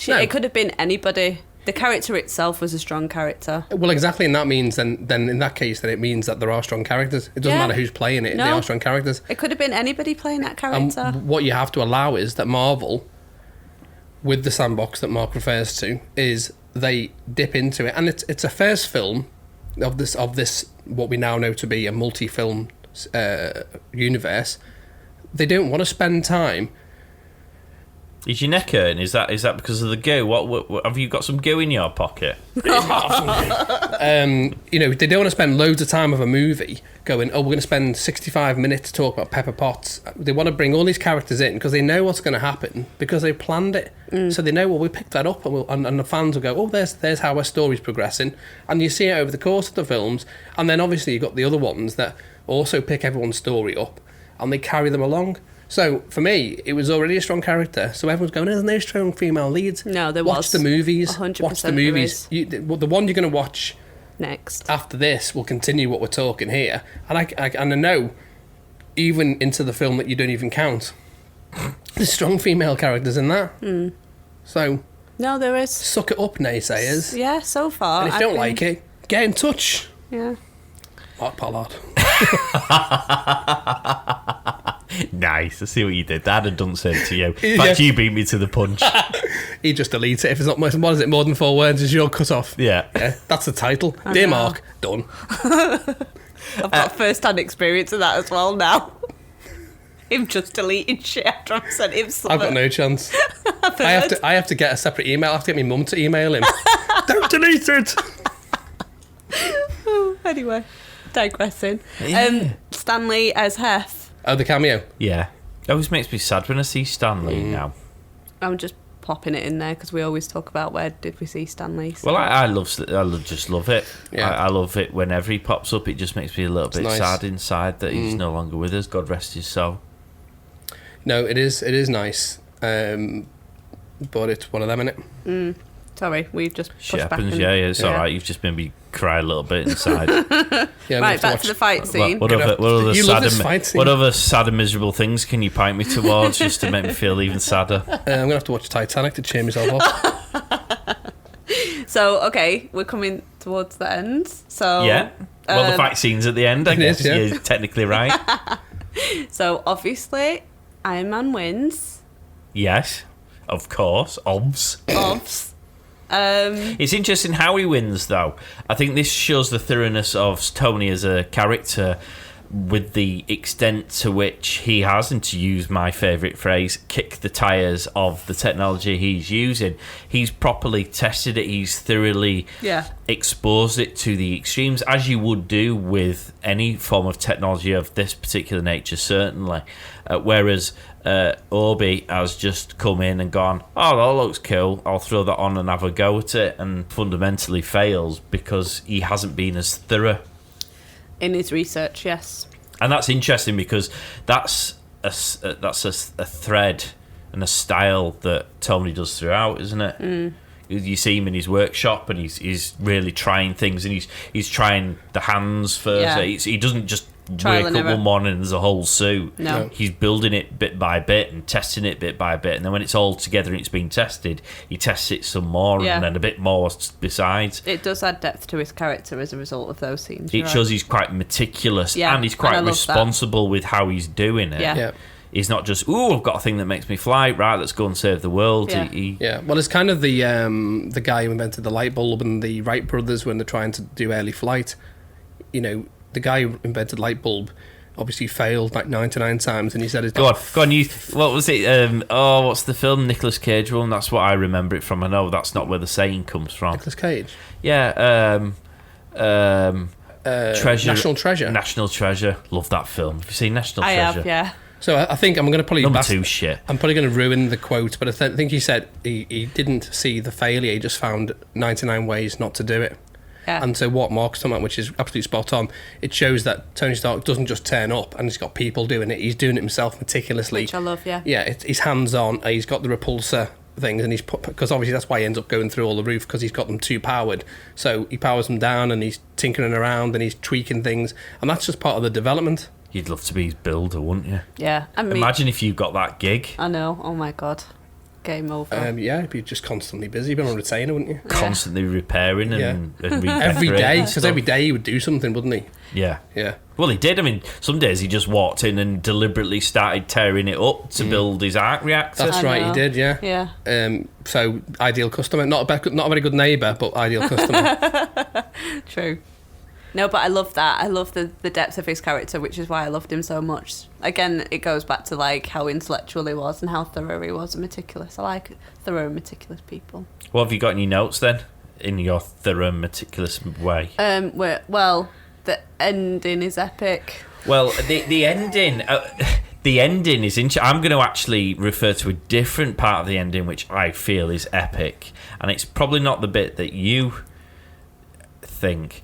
No. It could have been anybody. The character itself was a strong character. Well, exactly, and that means then in that case, then it means that there are strong characters. It doesn't matter who's playing it, they are strong characters. It could have been anybody playing that character. And what you have to allow is that Marvel, with the sandbox that Mark refers to, is they dip into it, and it's a first film of this what we now know to be a multi-film universe. They don't want to spend time. Is your neck hurting? Is that because of the goo? What have you got some goo in your pocket? They don't want to spend loads of time of a movie going, we're going to spend 65 minutes to talk about Pepper Potts. They want to bring all these characters in because they know what's going to happen, because they planned it. So they know, we picked that up, and the fans will go, there's how our story's progressing. And you see it over the course of the films, and then obviously you've got the other ones that also pick everyone's story up and they carry them along. So, for me, it was already a strong character. So everyone's going, there's no strong female leads. No, there Watch was. the movies. 100% Watch the movies. The one you're going to watch next after this will continue what we're talking here. And I know, even into the film that you don't even count, there's strong female characters in that. So, no, there is. suck it up, naysayers. Yeah, so far. And if you don't like it, get in touch. Yeah. Mark Pollard. Nice. I see what you did. That had done so to you. In fact, you beat me to the punch. He just deletes it. If it's not more, what is it, more than 4 words, is your cut off. Yeah. That's the title. Dear Mark, done. I've got first-hand experience of that as well now. Him just deleting shit after I've sent him something. I've got no chance. I have to get a separate email. I have to get my mum to email him. Don't delete it. Anyway, digressing. Yeah. Stanley as Hef. Oh, the cameo. Yeah. It always makes me sad when I see Stanley now. I'm just popping it in there because we always talk about where did we see Stanley. So. Well, just love it. Yeah. I love it whenever he pops up. It just makes me a little bit nice. sad inside that he's no longer with us. God rest his soul. No, it is nice. But it's one of them, innit? Sorry, we've just Shit pushed back. happens, yeah, it's alright. You've just made me cry a little bit inside. Yeah, Right, back to the fight scene. What other You love this fight scene. what other sad and miserable things can you point me towards just to make me feel even sadder? I'm going to have to watch Titanic to cheer myself up. So, okay, we're coming towards the end. So Yeah. Well, the fight scene's at the end, I It guess. is, yeah. You're technically right. So obviously, Iron Man wins. Yes, of course. Obs. Obs. It's interesting how he wins, though. I think this shows the thoroughness of Tony as a character with the extent to which he has, and to use my favourite phrase, kick the tyres of the technology he's using. He's properly tested it. He's thoroughly exposed it to the extremes, as you would do with any form of technology of this particular nature, certainly. Whereas Obi has just come in and gone, oh, that looks cool, I'll throw that on and have a go at it, and fundamentally fails because he hasn't been as thorough In his research, yes. And that's interesting because that's a thread and a style that Tony does throughout, isn't it? You see him in his workshop, and he's really trying things, and he's trying the hands first. Yeah. He doesn't just Trial wake and up error. one morning and there's a whole suit. No. He's building it bit by bit and testing it bit by bit, and then when it's all together and it's been tested, he tests it some more Yeah. and then a bit more besides. It does add depth to his character as a result of those scenes. It you're shows right. he's quite meticulous, Yeah, and he's and I quite love that. responsible with how he's doing it. Yeah. Yeah. He's not just, I've got a thing that makes me fly, right, let's go and save the world. Yeah. Yeah, well, it's kind of the guy who invented the light bulb and the Wright brothers when they're trying to do early flight. You know, the guy who invented light bulb obviously failed like 99 times, and he said, Go on. You. What was it? What's the film? Nicolas Cage one. That's what I remember it from. I know that's not where the saying comes from. Nicolas Cage. Yeah. Treasure. National Treasure. National Treasure. Love that film. Have you seen National I Treasure? have, yeah. So I think I'm going to probably Number 2 shit. I'm probably going to ruin the quote, but I think he said he didn't see the failure. He just found 99 ways not to do it. Yeah. And so what Mark's talking about, which is absolutely spot on, it shows that Tony Stark doesn't just turn up and he's got people doing it. He's doing it himself meticulously. Which I love, yeah. Yeah, he's hands-on. He's got the repulsor things, and he's put, because obviously that's why he ends up going through all the roof, because he's got them too powered. So he powers them down, and he's tinkering around, and he's tweaking things, and that's just part of the development. You'd love to be his builder, wouldn't you? Yeah. I mean, Imagine if you got that gig. I know. Oh my God. Game over. Yeah, he'd be just constantly busy. You'd be on a retainer, wouldn't you? Constantly repairing and redecorating Every day, and because stuff. every day he would do something, wouldn't he? Yeah. Yeah. Well, he did. I mean, some days he just walked in and deliberately started tearing it up to build his arc reactor. That's I right, know. he did, yeah. Yeah. So, ideal customer. Not a very good neighbour, but ideal customer. True. No, but I love that. I love the depth of his character, which is why I loved him so much. Again, it goes back to like how intellectual he was and how thorough he was and meticulous. I like thorough and meticulous people. What have you got in your notes then? In your thorough, meticulous way? Well, the ending is epic. Well, the ending... the ending is interesting. I'm going to actually refer to a different part of the ending, which I feel is epic. And it's probably not the bit that you think.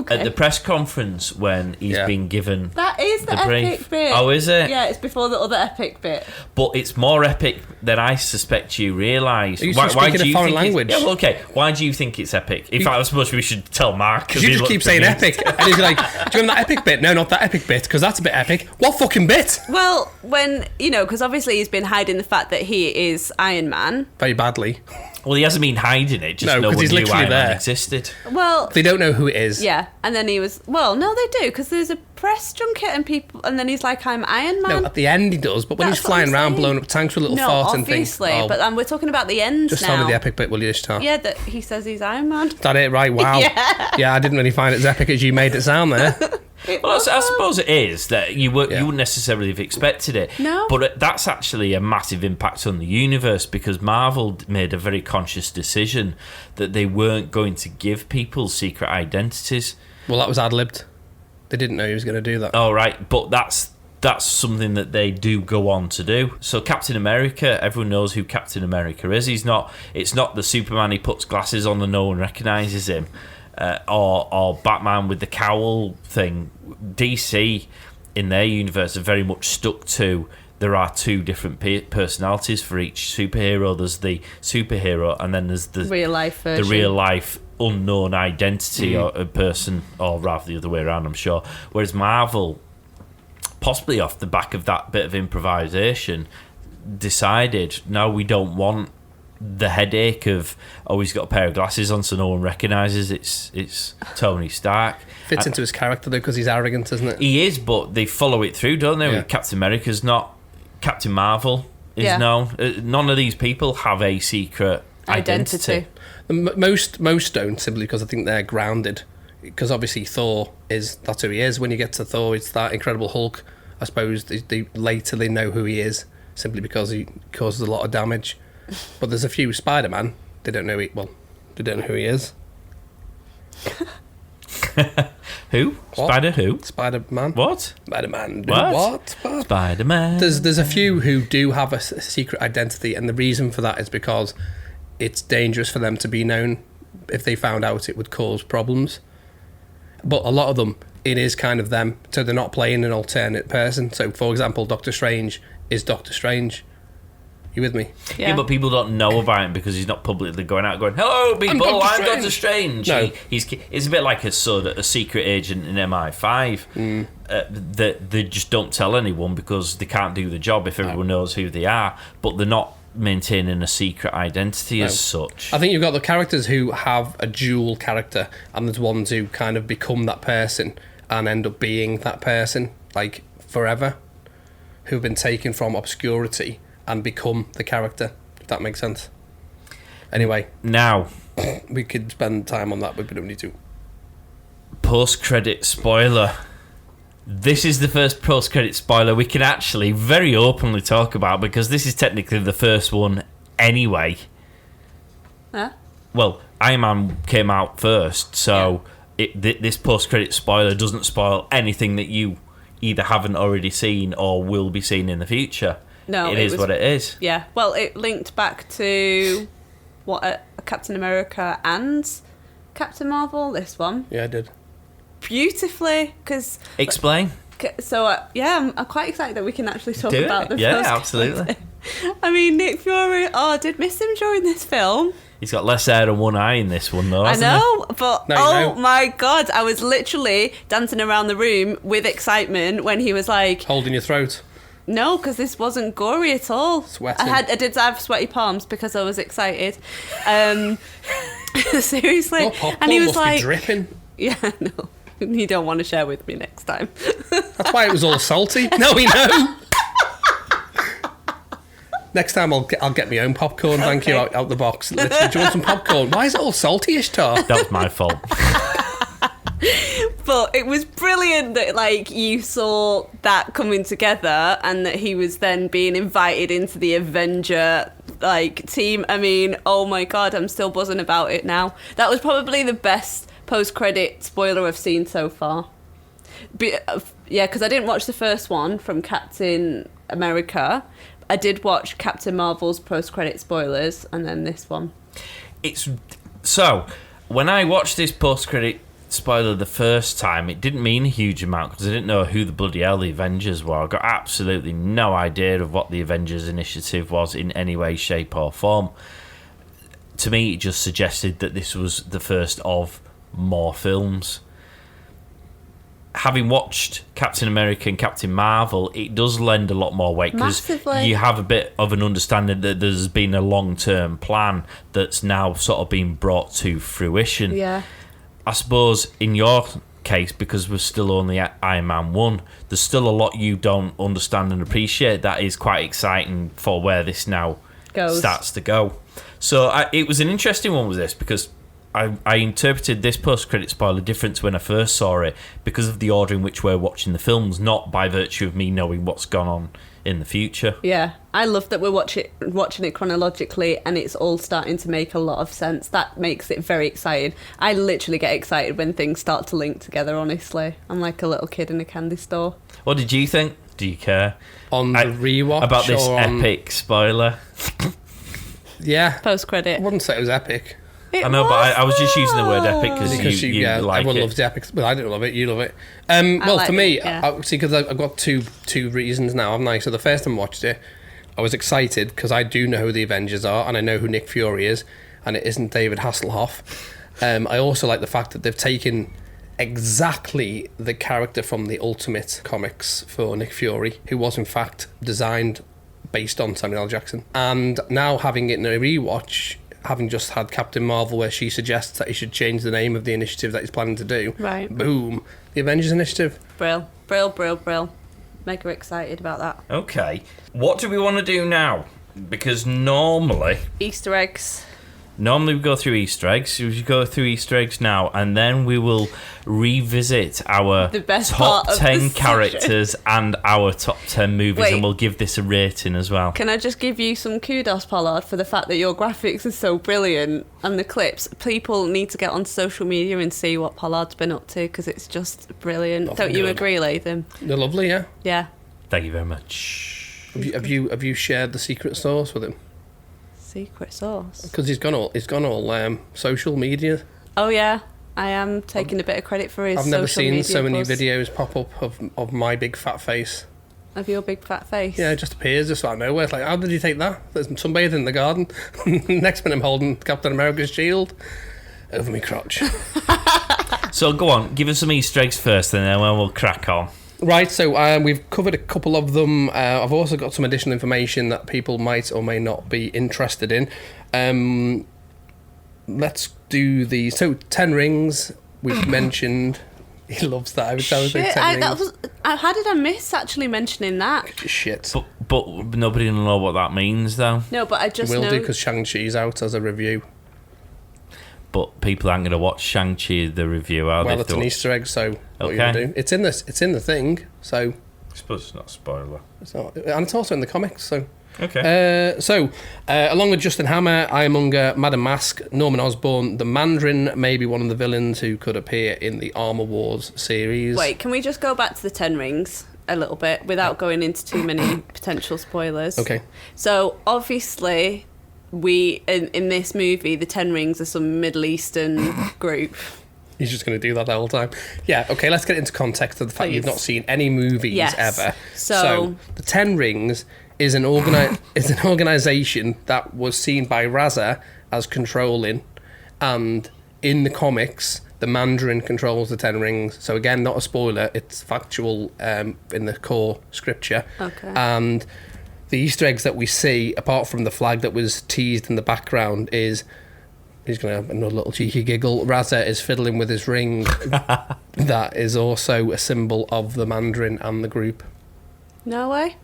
At the press conference when he's been given That is the epic brief. bit. Oh, is it? Yeah, it's before the other epic bit. But it's more epic than I suspect you realise. Are you speaking a foreign language? Yeah, well, okay. Why do you think it's epic? In fact, I suppose we should tell Mark. Because you just keep saying epic. And he's like, do you remember that epic bit? No, not that epic bit, because that's a bit epic. What fucking bit? Well, when, because obviously he's been hiding the fact that he is Iron Man. Very badly. Well, he hasn't been hiding it. Just no one he's knew literally Iron Man there. existed. Well, they don't know who it is. Yeah, and then he was. Well, no, they do, because there's a press junket and then he's like, "I'm Iron Man." No, at the end he does, but when That's he's flying around, blowing up tanks with a little fart and things. Obviously, but we're talking about the end just now. tell me the epic bit, will you, Ishtar? Yeah, that he says he's Iron Man. Is that it? Right? Wow. Yeah, I didn't really find it as epic as you made it sound there. Well, I suppose it is that you wouldn't necessarily have expected it. No. But that's actually a massive impact on the universe because Marvel made a very conscious decision that they weren't going to give people secret identities. Well, that was ad-libbed. They didn't know he was going to do that. Oh, right. But that's something that they do go on to do. So Captain America, everyone knows who Captain America is. It's not the Superman he puts glasses on and no one recognises him. Or Batman with the cowl thing. DC in their universe are very much stuck to there are two different personalities for each superhero. There's the superhero and then there's the real life version. The real life unknown identity or a person, or rather the other way around, I'm sure. Whereas Marvel, possibly off the back of that bit of improvisation, decided no, we don't want the headache of he's got a pair of glasses on so no one recognises it's Tony Stark. Fits into his character though because he's arrogant, isn't it? He is, but they follow it through, don't they? Yeah. Captain America's not. Captain Marvel is known. None of these people have a secret identity. Most don't, simply because I think they're grounded. Because obviously Thor that's who he is. When you get to Thor, it's that Incredible Hulk. I suppose later they know who he is simply because he causes a lot of damage. But there's a few Spider-Man. They don't know who he is. Who? What? Spider who? Spider-Man. What? Spider-Man. What? Spider-Man. There's a few who do have a secret identity, and the reason for that is because it's dangerous for them to be known. If they found out, it would cause problems. But a lot of them, it is kind of them. So they're not playing an alternate person. So, for example, Doctor Strange is Doctor Strange. You with me? Yeah, but people don't know about him because he's not publicly going out going, "Hello, people, I'm Doctor Strange." No. It's a bit like a secret agent in MI5 that they just don't tell anyone because they can't do the job if everyone knows who they are. But they're not maintaining a secret identity as such. I think you've got the characters who have a dual character, and there's ones who kind of become that person and end up being that person, like forever, who've been taken from obscurity and become the character, if that makes sense. Anyway, now we could spend time on that, but we don't need to. Post-credit spoiler. This is the first post-credit spoiler we can actually very openly talk about because this is technically the first one anyway. Huh? Well, Iron Man came out first, so this post-credit spoiler doesn't spoil anything that you either haven't already seen or will be seen in the future. No, it is what it is. Yeah, well, it linked back to Captain America and Captain Marvel. This one, Yeah, I did. beautifully, because Explain. so I'm quite excited that we can actually talk Do about it. the Yeah, first absolutely. I mean, Nick Fury. I did miss him during this film. He's got less hair and one eye in this one, though. I Hasn't know, but No, you don't. my god, I was literally dancing around the room with excitement when he was like, Holding your throat. no, because this wasn't gory at all. Sweating. I did have sweaty palms because I was excited. Seriously. Your popcorn And he was must like, be dripping. yeah, no, you don't want to share with me next time. That's why it was all salty. No, we know. Next time I'll get my own popcorn, thank you, out the box. Literally, do you want some popcorn? Why is it all salty, Ishtar? That was my fault. But it was brilliant that like you saw that coming together and that he was then being invited into the Avenger like team. I mean, oh my god, I'm still buzzing about it now. That was probably the best post-credit spoiler I've seen so far. Yeah, because I didn't watch the first one from Captain America. I did watch Captain Marvel's post-credit spoilers and then this one. So, when I watched this post-credit spoiler the first time, it didn't mean a huge amount because I didn't know who the bloody hell the Avengers were. I got absolutely no idea of what the Avengers Initiative was in any way, shape or form. To me, it just suggested that this was the first of more films. Having watched Captain America and Captain Marvel, it does lend a lot more weight because you have a bit of an understanding that there's been a long-term plan that's now sort of been brought to fruition. Yeah. I suppose in your case, because we're still only at Iron Man 1, there's still a lot you don't understand and appreciate that is quite exciting for where this now starts to go. So it was an interesting one with this because I interpreted this post-credit spoiler different to when I first saw it because of the order in which we're watching the films, not by virtue of me knowing what's gone on in the future. Yeah, I love that we're watching it chronologically and it's all starting to make a lot of sense. That makes it very exciting. I literally get excited when things start to link together, honestly. I'm like a little kid in a candy store. What did you think? Do you care? On the rewatch? About this epic spoiler? Yeah. Post-credit. I wouldn't say it was epic. I know, but I was just using the word epic because you like everyone it. loves the epics, but I don't love it. You love it. Well, like for me, it, yeah. see, because I've got two reasons now, haven't I? So the first time I watched it, I was excited because I do know who the Avengers are and I know who Nick Fury is, and it isn't David Hasselhoff. I also like the fact that they've taken exactly the character from the Ultimate comics for Nick Fury, who was in fact designed based on Samuel L. Jackson. And now having it in a rewatch, having just had Captain Marvel where she suggests that he should change the name of the initiative that he's planning to do. Right. Boom. The Avengers Initiative. Brill. Mega excited about that. Okay. What do we want to do now? Because normally Easter eggs. we go through Easter eggs. We should go through Easter eggs now, and then we will revisit our The best top part of 10 this characters and our top 10 movies, Wait. and we'll give this a rating as well. Can I just give you some kudos, Pollard, for the fact that your graphics are so brilliant and the clips? People need to get on social media and see what Pollard's been up to because it's just brilliant. Nothing Don't you good. agree, Latham? They're lovely, yeah. Yeah. Thank you very much. Have you shared the secret source with him? Secret sauce. Because he's gone all social media. Oh yeah, I am taking a bit of credit for his. I've never social seen media so many buzz. videos pop up of my big fat face. Of your big fat face. Yeah, it just appears just out of nowhere. It's like, how did you take that? There's sunbathing in the garden. Next minute I'm holding Captain America's shield over my crotch. So go on, give us some Easter eggs first, and then we'll crack on. Right, so we've covered a couple of them. I've also got some additional information that people might or may not be interested in. Let's do the... So, 10 Rings, we've mentioned. He loves that. Every time I say 10 Rings. How did I miss actually mentioning that? Shit. But nobody will know what that means, though. No, but I just Will know... do, because Shang-Chi's out as a review. But people aren't going to watch Shang-Chi, the review, are they? Well, it's an Easter egg, so what are you going to do? It's in the thing, so... I suppose it's not a spoiler. It's not, and it's also in the comics, so... Okay. Along with Justin Hammer, Ironmonger, Madam Mask, Norman Osborn, the Mandarin may be one of the villains who could appear in the Armor Wars series. Wait, can we just go back to the 10 Rings a little bit without going into too many potential spoilers? Okay. So, obviously... in this movie, the 10 Rings are some Middle Eastern group. He's just going to do that the whole time. Yeah, okay, let's get into context of the fact you've not seen any movies ever. So the 10 Rings is an organisation that was seen by Raza as controlling, and in the comics, the Mandarin controls the 10 Rings. So again, not a spoiler, it's factual in the core scripture. Okay. And... the Easter eggs that we see, apart from the flag that was teased in the background, is... He's going to have another little cheeky giggle. Raza is fiddling with his ring. That is also a symbol of the Mandarin and the group. No way.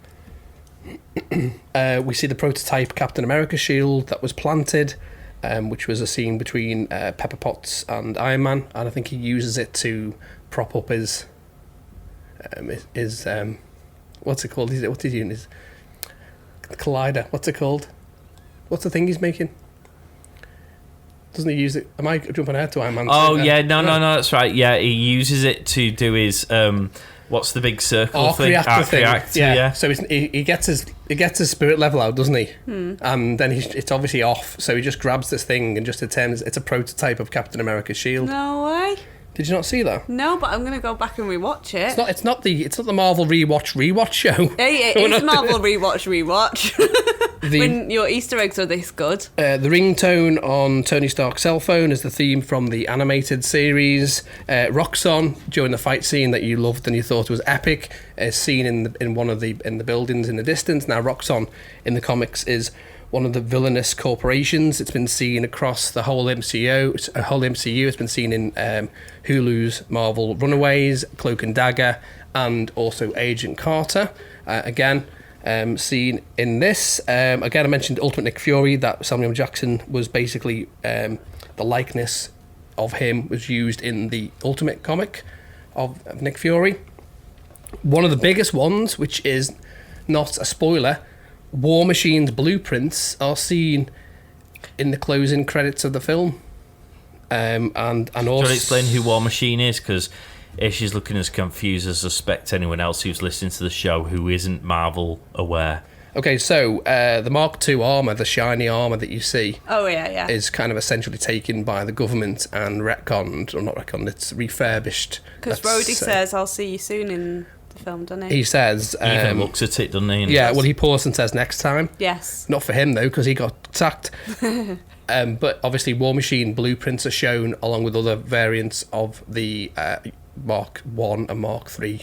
We see the prototype Captain America shield that was planted, which was a scene between Pepper Potts and Iron Man, and I think he uses it to prop up his what's it called? What's he using? His collider. What's it called? What's the thing he's making? Doesn't he use it? Am I jumping ahead to Iron Man? Oh, yeah, no, that's right. Yeah, he uses it to do his, what's the big circle Arc thing? reactor thing. Reactor, yeah. So he gets his spirit level out, doesn't he? And then it's obviously off. So he just grabs this thing and just attempts. It's a prototype of Captain America's shield. No way. Did you not see that? No, but I'm going to go back and rewatch it. It's not the Marvel rewatch show. Hey, it is Marvel rewatch. When your Easter eggs are this good. The ringtone on Tony Stark's cell phone is the theme from the animated series. Roxanne, during the fight scene that you loved and you thought was epic, is seen in one of the buildings in the distance. Now, Roxanne in the comics is one of the villainous corporations. It's been seen across the whole MCU. It's been seen in Hulu's Marvel Runaways, Cloak and Dagger, and also Agent Carter. Again, seen in this. Again, I mentioned Ultimate Nick Fury, that Samuel Jackson was basically the likeness of him was used in the Ultimate comic of Nick Fury. One of the biggest ones, which is not a spoiler, War Machine's blueprints are seen in the closing credits of the film. And also, do you want to explain who War Machine is? Because if she's looking as confused as I suspect anyone else who's listening to the show who isn't Marvel aware. Okay, so the Mark II armour, the shiny armour that you see, is kind of essentially taken by the government and retconned, or not retconned, it's refurbished. Because Rhodey says, "I'll see you soon" in the film, doesn't he? He says... He even looks at it, doesn't he? Yeah, well, he pauses and says next time. Yes. Not for him, though, because he got sacked. But obviously, War Machine blueprints are shown along with other variants of the Mark I and Mark III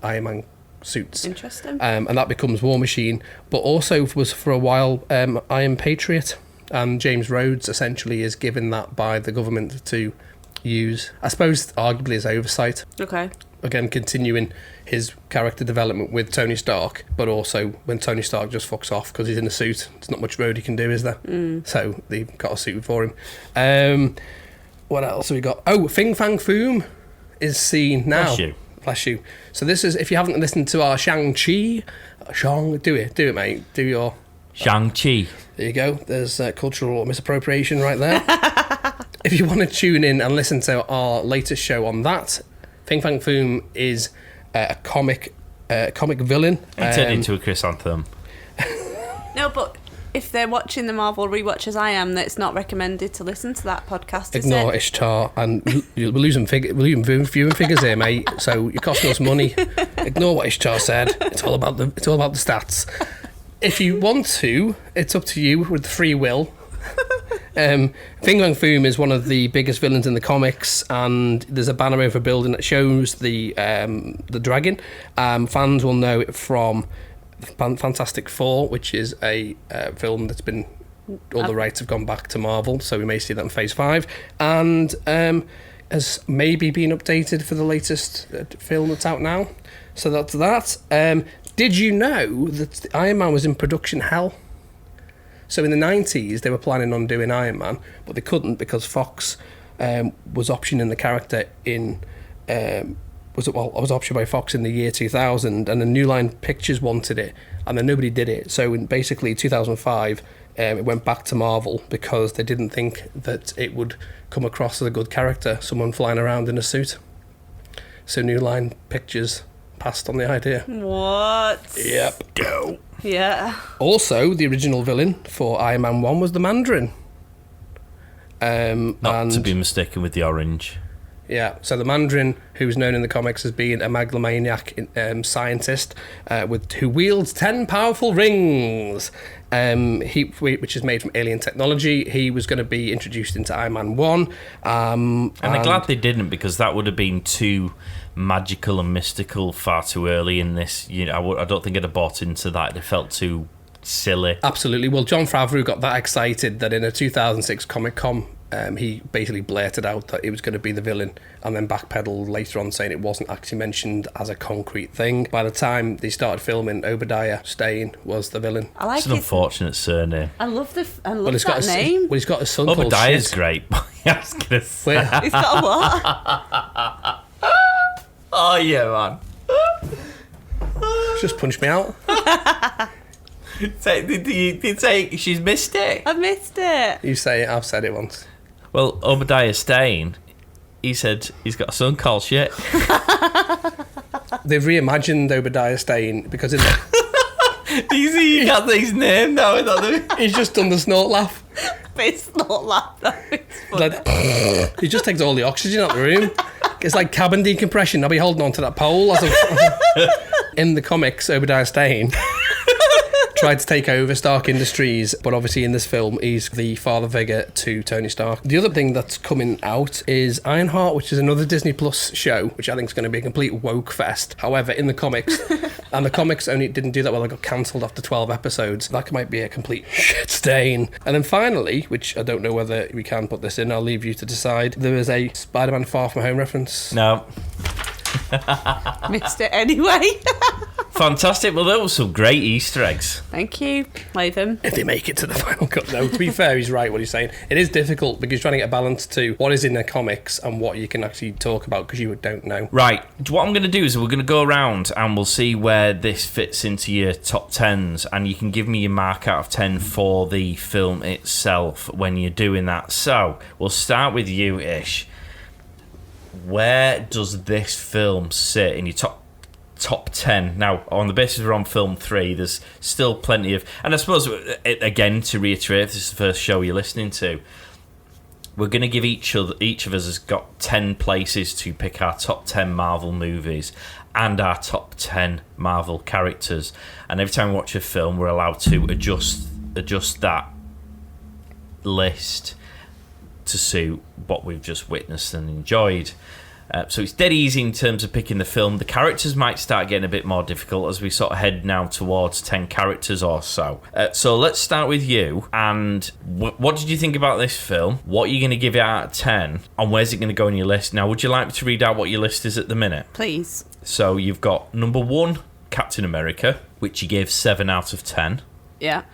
Iron Man suits. Interesting. And that becomes War Machine, but also was for a while Iron Patriot. And James Rhodes essentially is given that by the government to use, I suppose, arguably as oversight. Okay. Again, continuing his character development with Tony Stark, but also when Tony Stark just fucks off because he's in a suit, there's not much Rhodey can do, is there? So they've got a suit for him. What else have we got? Oh, Fing Fang Foom is seen now. Bless you. So this is, if you haven't listened to our Shang-Chi, do it, mate. Do your... Shang-Chi. There you go. There's cultural misappropriation right there. If you want to tune in and listen to our latest show on that, Fing Fang Foom is a comic villain. It turned into a chrysanthemum. No, but if they're watching the Marvel Rewatch as I am, that's not recommended to listen to that podcast, is Ignore it? Ishtar, and we're losing viewing figures here, mate. So you're costing us money. Ignore what Ishtar said. It's all about the stats. If you want to, it's up to you with free will. Fing Fang Foom is one of the biggest villains in the comics, and there's a banner over a building that shows the dragon. Fans will know it from Fantastic Four, which is a film that's been... all the rights have gone back to Marvel, so we may see that in Phase 5. And has maybe been updated for the latest film that's out now. So that's that. Did you know that Iron Man was in production hell? So in the 90s, they were planning on doing Iron Man, but they couldn't because Fox was optioning the character in... was optioned by Fox in the year 2000, and the New Line Pictures wanted it, and then nobody did it. So in basically 2005, it went back to Marvel because they didn't think that it would come across as a good character, someone flying around in a suit. So New Line Pictures passed on the idea. What? Yep. Go. Yeah. Also, the original villain for Iron Man 1 was the Mandarin. Not to be mistaken with the Orange. Yeah, so the Mandarin, who's known in the comics as being a megalomaniac scientist who wields 10 powerful rings, which is made from alien technology. He was going to be introduced into Iron Man 1. And I'm glad they didn't, because that would have been too magical and mystical far too early in this. You know, I don't think I'd have bought into that. It felt too silly. Absolutely. Well, Jon Favreau got that excited that in a 2006 Comic-Con, he basically blurted out that he was going to be the villain, and then backpedaled later on saying it wasn't actually mentioned as a concrete thing. By the time they started filming, Obadiah Stane was the villain. I like it's an unfortunate surname. I love that name. Well, he's got a son Obadiah's called great. I was going to say. He's got a what? Oh, yeah, man. Just punched me out. Did say she's missed it? I missed it. You say it, I've said it once. Well, Obadiah Stane, he said he's got a son called shit. They've reimagined Obadiah Stane because You can't say his name now. He's just done the snort laugh. But it's not like that. It's funny. Like, he just takes all the oxygen out of the room. It's like cabin decompression. I'll be holding on to that pole. In the comics, Obadiah Stane tried to take over Stark Industries, but obviously in this film, he's the father figure to Tony Stark. The other thing that's coming out is Ironheart, which is another Disney Plus show, which I think is going to be a complete woke fest. However, in the comics, and the comics only didn't do that well, they got cancelled after 12 episodes. That might be a complete shit stain. And then finally, which I don't know whether we can put this in, I'll leave you to decide, there is a Spider-Man Far From Home reference. No. Missed it anyway. Fantastic. Well, those were some great Easter eggs. Thank you, Latham. If they make it to the final cut, no. To be fair, he's right what he's saying. It is difficult because you're trying to get a balance to what is in the comics and what you can actually talk about because you don't know. Right. What I'm going to do is we're going to go around and we'll see where this fits into your top 10s, and you can give me your mark out of 10 for the film itself when you're doing that. So, we'll start with you, Ish. Where does this film sit in your top 10? Now, on the basis we're on film 3, there's still plenty of... And I suppose, again, to reiterate, if this is the first show you're listening to, we're going to give each of us has got 10 places to pick our top 10 Marvel movies and our top 10 Marvel characters. And every time we watch a film, we're allowed to adjust that list to suit what we've just witnessed and enjoyed. So it's dead easy in terms of picking the film. The characters might start getting a bit more difficult as we sort of head now towards 10 characters or so. So let's start with you. And what did you think about this film? What are you going to give it out of 10? And where's it going to go on your list? Now, would you like me to read out what your list is at the minute? Please. So you've got number 1, Captain America, which you gave 7 out of 10. Yeah.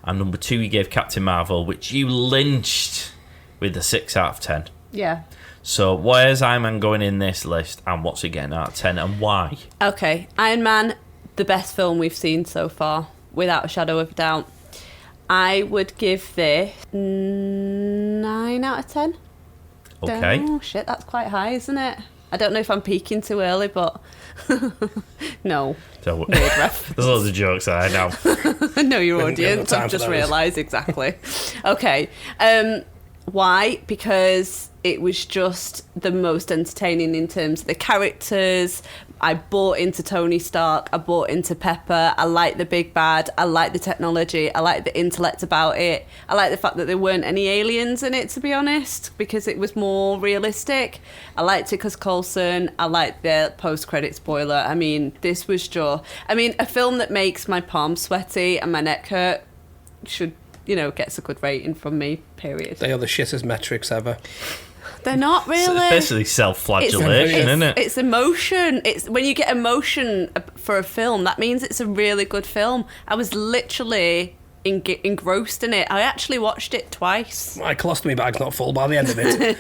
And number 2, you gave Captain Marvel, which you lynched with a 6 out of 10. Yeah. So where's Iron Man going in this list, and what's it getting out of 10, and why? Okay, Iron Man, the best film we've seen so far, without a shadow of a doubt. I would give this 9 out of 10. Okay. Oh, shit, that's quite high, isn't it? I don't know if I'm peaking too early, but... No. So, Weird ref. there's loads of jokes I know. I know your We haven't got audience, time I've for just those. realised exactly. Okay. Why? Because it was just the most entertaining in terms of the characters. I bought into Tony Stark. I bought into Pepper. I like the big bad. I like the technology. I like the intellect about it. I like the fact that there weren't any aliens in it, to be honest, because it was more realistic. I liked it because Coulson. I liked the post-credit spoiler. I mean, this was just... I mean, a film that makes my palms sweaty and my neck hurt should... gets a good rating from me, period. They are the shittest metrics ever. They're not really. So it's basically self-flagellation, isn't it? It's emotion. It's when you get emotion for a film, that means it's a really good film. I was literally engrossed in it. I actually watched it twice. My colostomy bag's not full by the end of it.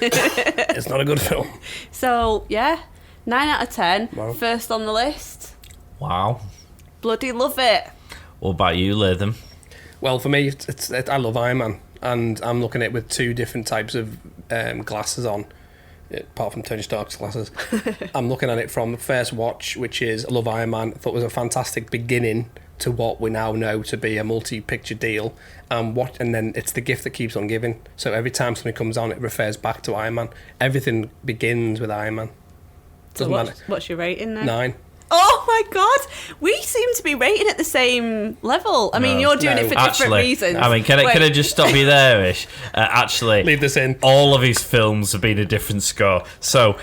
It's not a good film. So, yeah, 9 out of 10. Wow. First on the list. Wow. Bloody love it. What about you, Latham? Well, for me, I love Iron Man, and I'm looking at it with 2 different types of glasses on, apart from Tony Stark's glasses. I'm looking at it from the first watch, which is I love Iron Man. I thought it was a fantastic beginning to what we now know to be a multi-picture deal, and then it's the gift that keeps on giving. So every time something comes on, it refers back to Iron Man. Everything begins with Iron Man. So what's your rating then? 9. Oh my god, we seem to be rating at the same level. I mean, you're doing it for different reasons. I mean, can I just stop you there, Ish? Actually, Leave this in. all of his films have been a different score. So,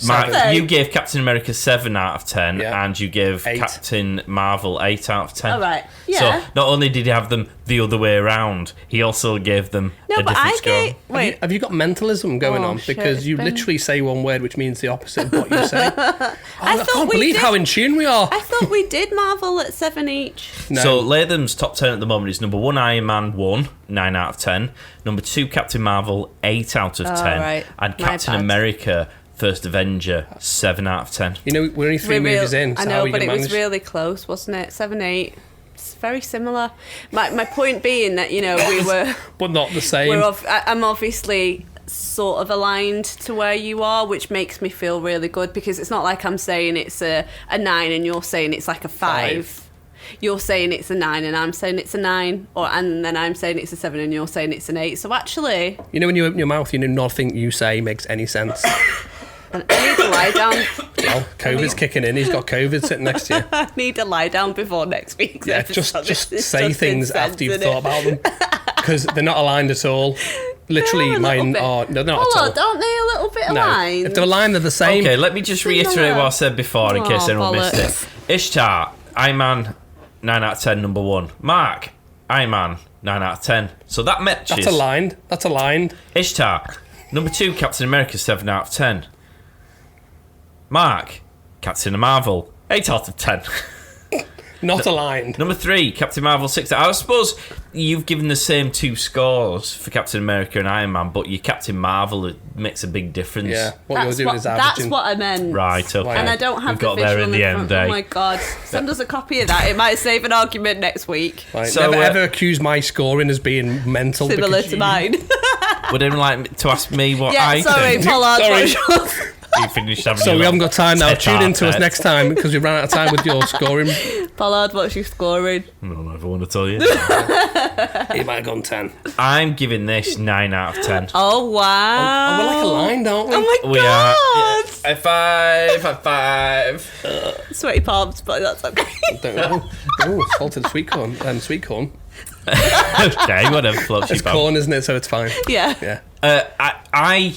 Mark, you gave Captain America 7 out of 10, Yeah. and you gave 8. Captain Marvel 8 out of 10. All right, yeah. So, not only did he have them the other way around, he also gave them No, a but different I score. gave... Wait. Have you got mentalism going Oh, on? shit, Because you Ben. literally say one word which means the opposite of what you say. I thought can't we believe did- how in tune we are. I thought we did Marvel at 7 each. No. So Latham's top 10 at the moment is number 1 Iron Man 1, 9 out of 10. Number 2 Captain Marvel, 8 out of 10. right. And My Captain bad. America, First Avenger, 7 out of 10. You know, we're only 3 movies in. So I how know, are you but it gonna was manage? really close, wasn't it? 7, 8. It's very similar. My point being that, we were... But not the same. I'm obviously sort of aligned to where you are, which makes me feel really good, because it's not like I'm saying it's a 9 and you're saying it's like a 5. you're saying it's a 9 and I'm saying it's a 9, and then I'm saying it's a 7 and you're saying it's an 8. So actually, You know, when you open your mouth, you know nothing you say makes any sense. I need to lie down. Well, COVID's kicking in. He's got COVID sitting next to you. I need to lie down before next week's Yeah, episode. just say things after you've thought about them, because they're not aligned at all. Literally, mine are. No, they're not at all. Pollard, aren't they a little bit No, aligned? if they're aligned, they're the same. Okay, let me just reiterate what I said before in case anyone missed it. Ishtar, Iron Man, 9 out of 10, number 1. Mark, Iron Man, 9 out of 10. So that matches. That's aligned. Ishtar, number 2, Captain America, 7 out of 10. Mark, Captain Marvel, 8 out of 10. Not aligned. Number 3, Captain Marvel, 6 out. I suppose you've given the same 2 scores for Captain America and Iron Man, but your Captain Marvel, it makes a big difference. Yeah, what you're doing is averaging. That's what I meant. Right, okay. And I don't have We've got the visual there in the front. end, eh? Oh my god, send us a copy of that. It might save an argument next week. Right, So, never ever accuse my scoring as being mental. Similar because to mine. Would anyone like to ask me what I sorry, think? Pollard. Sorry. what's yours? You finished having So your we haven't got time now. tete-a-tete. Tune in to us next time because we ran out of time with your scoring. Pollard, what's your scoring? I don't know if I want to tell you. It might have gone 10. I'm giving this 9 out of 10. Oh wow. Oh, we're like aligned, aren't we? Oh my We god. are. High five. Sweaty palms, but that's okay. Don't know. Oh, salted sweet corn. Sweet corn. Okay, whatever floats your It's boat. corn, isn't it? So it's fine. Yeah. Yeah. I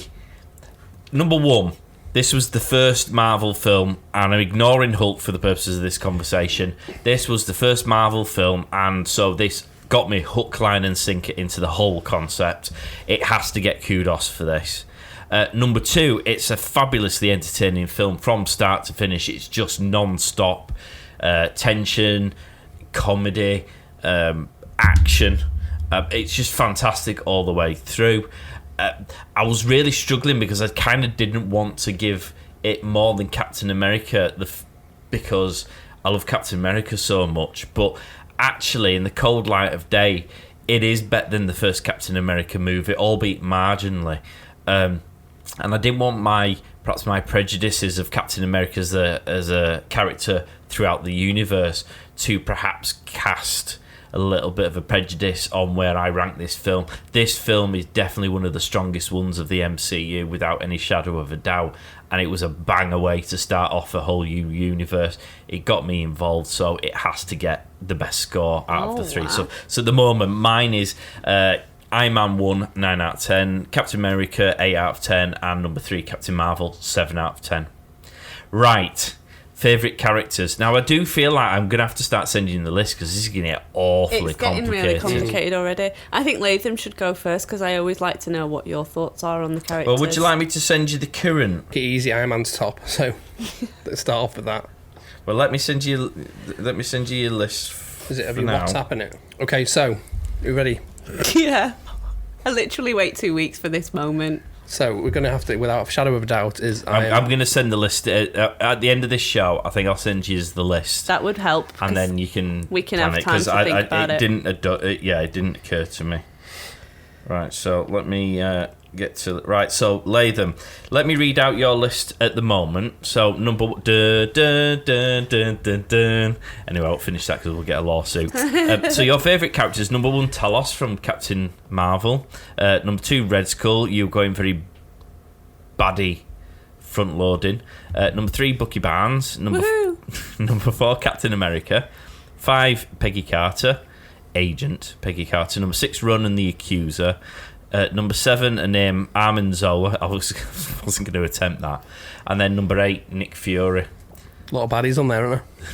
number 1. This was the first Marvel film, and I'm ignoring Hulk for the purposes of this conversation. This was the first Marvel film, and so this got me hook, line, and sinker into the whole concept. It has to get kudos for this. Number 2, it's a fabulously entertaining film from start to finish. It's just non-stop tension, comedy, action. It's just fantastic all the way through. I was really struggling because I kind of didn't want to give it more than Captain America because I love Captain America so much. But actually, in the cold light of day, it is better than the first Captain America movie, albeit marginally. And I didn't want perhaps my prejudices of Captain America as a character throughout the universe to perhaps cast a little bit of a prejudice on where I rank this film. This film is definitely one of the strongest ones of the MCU without any shadow of a doubt, and it was a banger way to start off a whole new universe. It got me involved, so it has to get the best score out of the 3. Wow. So at the moment, mine is Iron Man 1, 9 out of 10, Captain America, 8 out of 10, and number 3, Captain Marvel, 7 out of 10. Right. Favourite characters. Now, I do feel like I'm going to have to start sending you the list because this is going to get awfully It's getting complicated. really complicated already. I think Latham should go first because I always like to know what your thoughts are on the characters. Well, would you like me to send you the current? Get easy, Iron Man's top. So let's start off with that. Well, let me send you your list. Is it? Have for you now. WhatsApping it? Okay, so you ready? Yeah. I literally wait 2 weeks for this moment. So we're going to have to, without a shadow of a doubt, I'm going to send the list at the end of this show. I think I'll send you the list. That would help. And then we can have it, time to think about it. It didn't occur to me. Right, so let me get to right. So Latham, let me read out your list at the moment. So number anyway, I won't finish that because we'll get a lawsuit. So your favourite characters: number 1, Talos from Captain Marvel. Number 2, Red Skull. You're going very baddie, front loading. Number 3, Bucky Barnes. Number 4, Captain America. 5, Peggy Carter. Agent Peggy Carter. Number 6, Ronan the Accuser. Number 7, a name Armin Zola. I wasn't going to attempt that. And then number 8, Nick Fury. A lot of baddies on there, aren't there?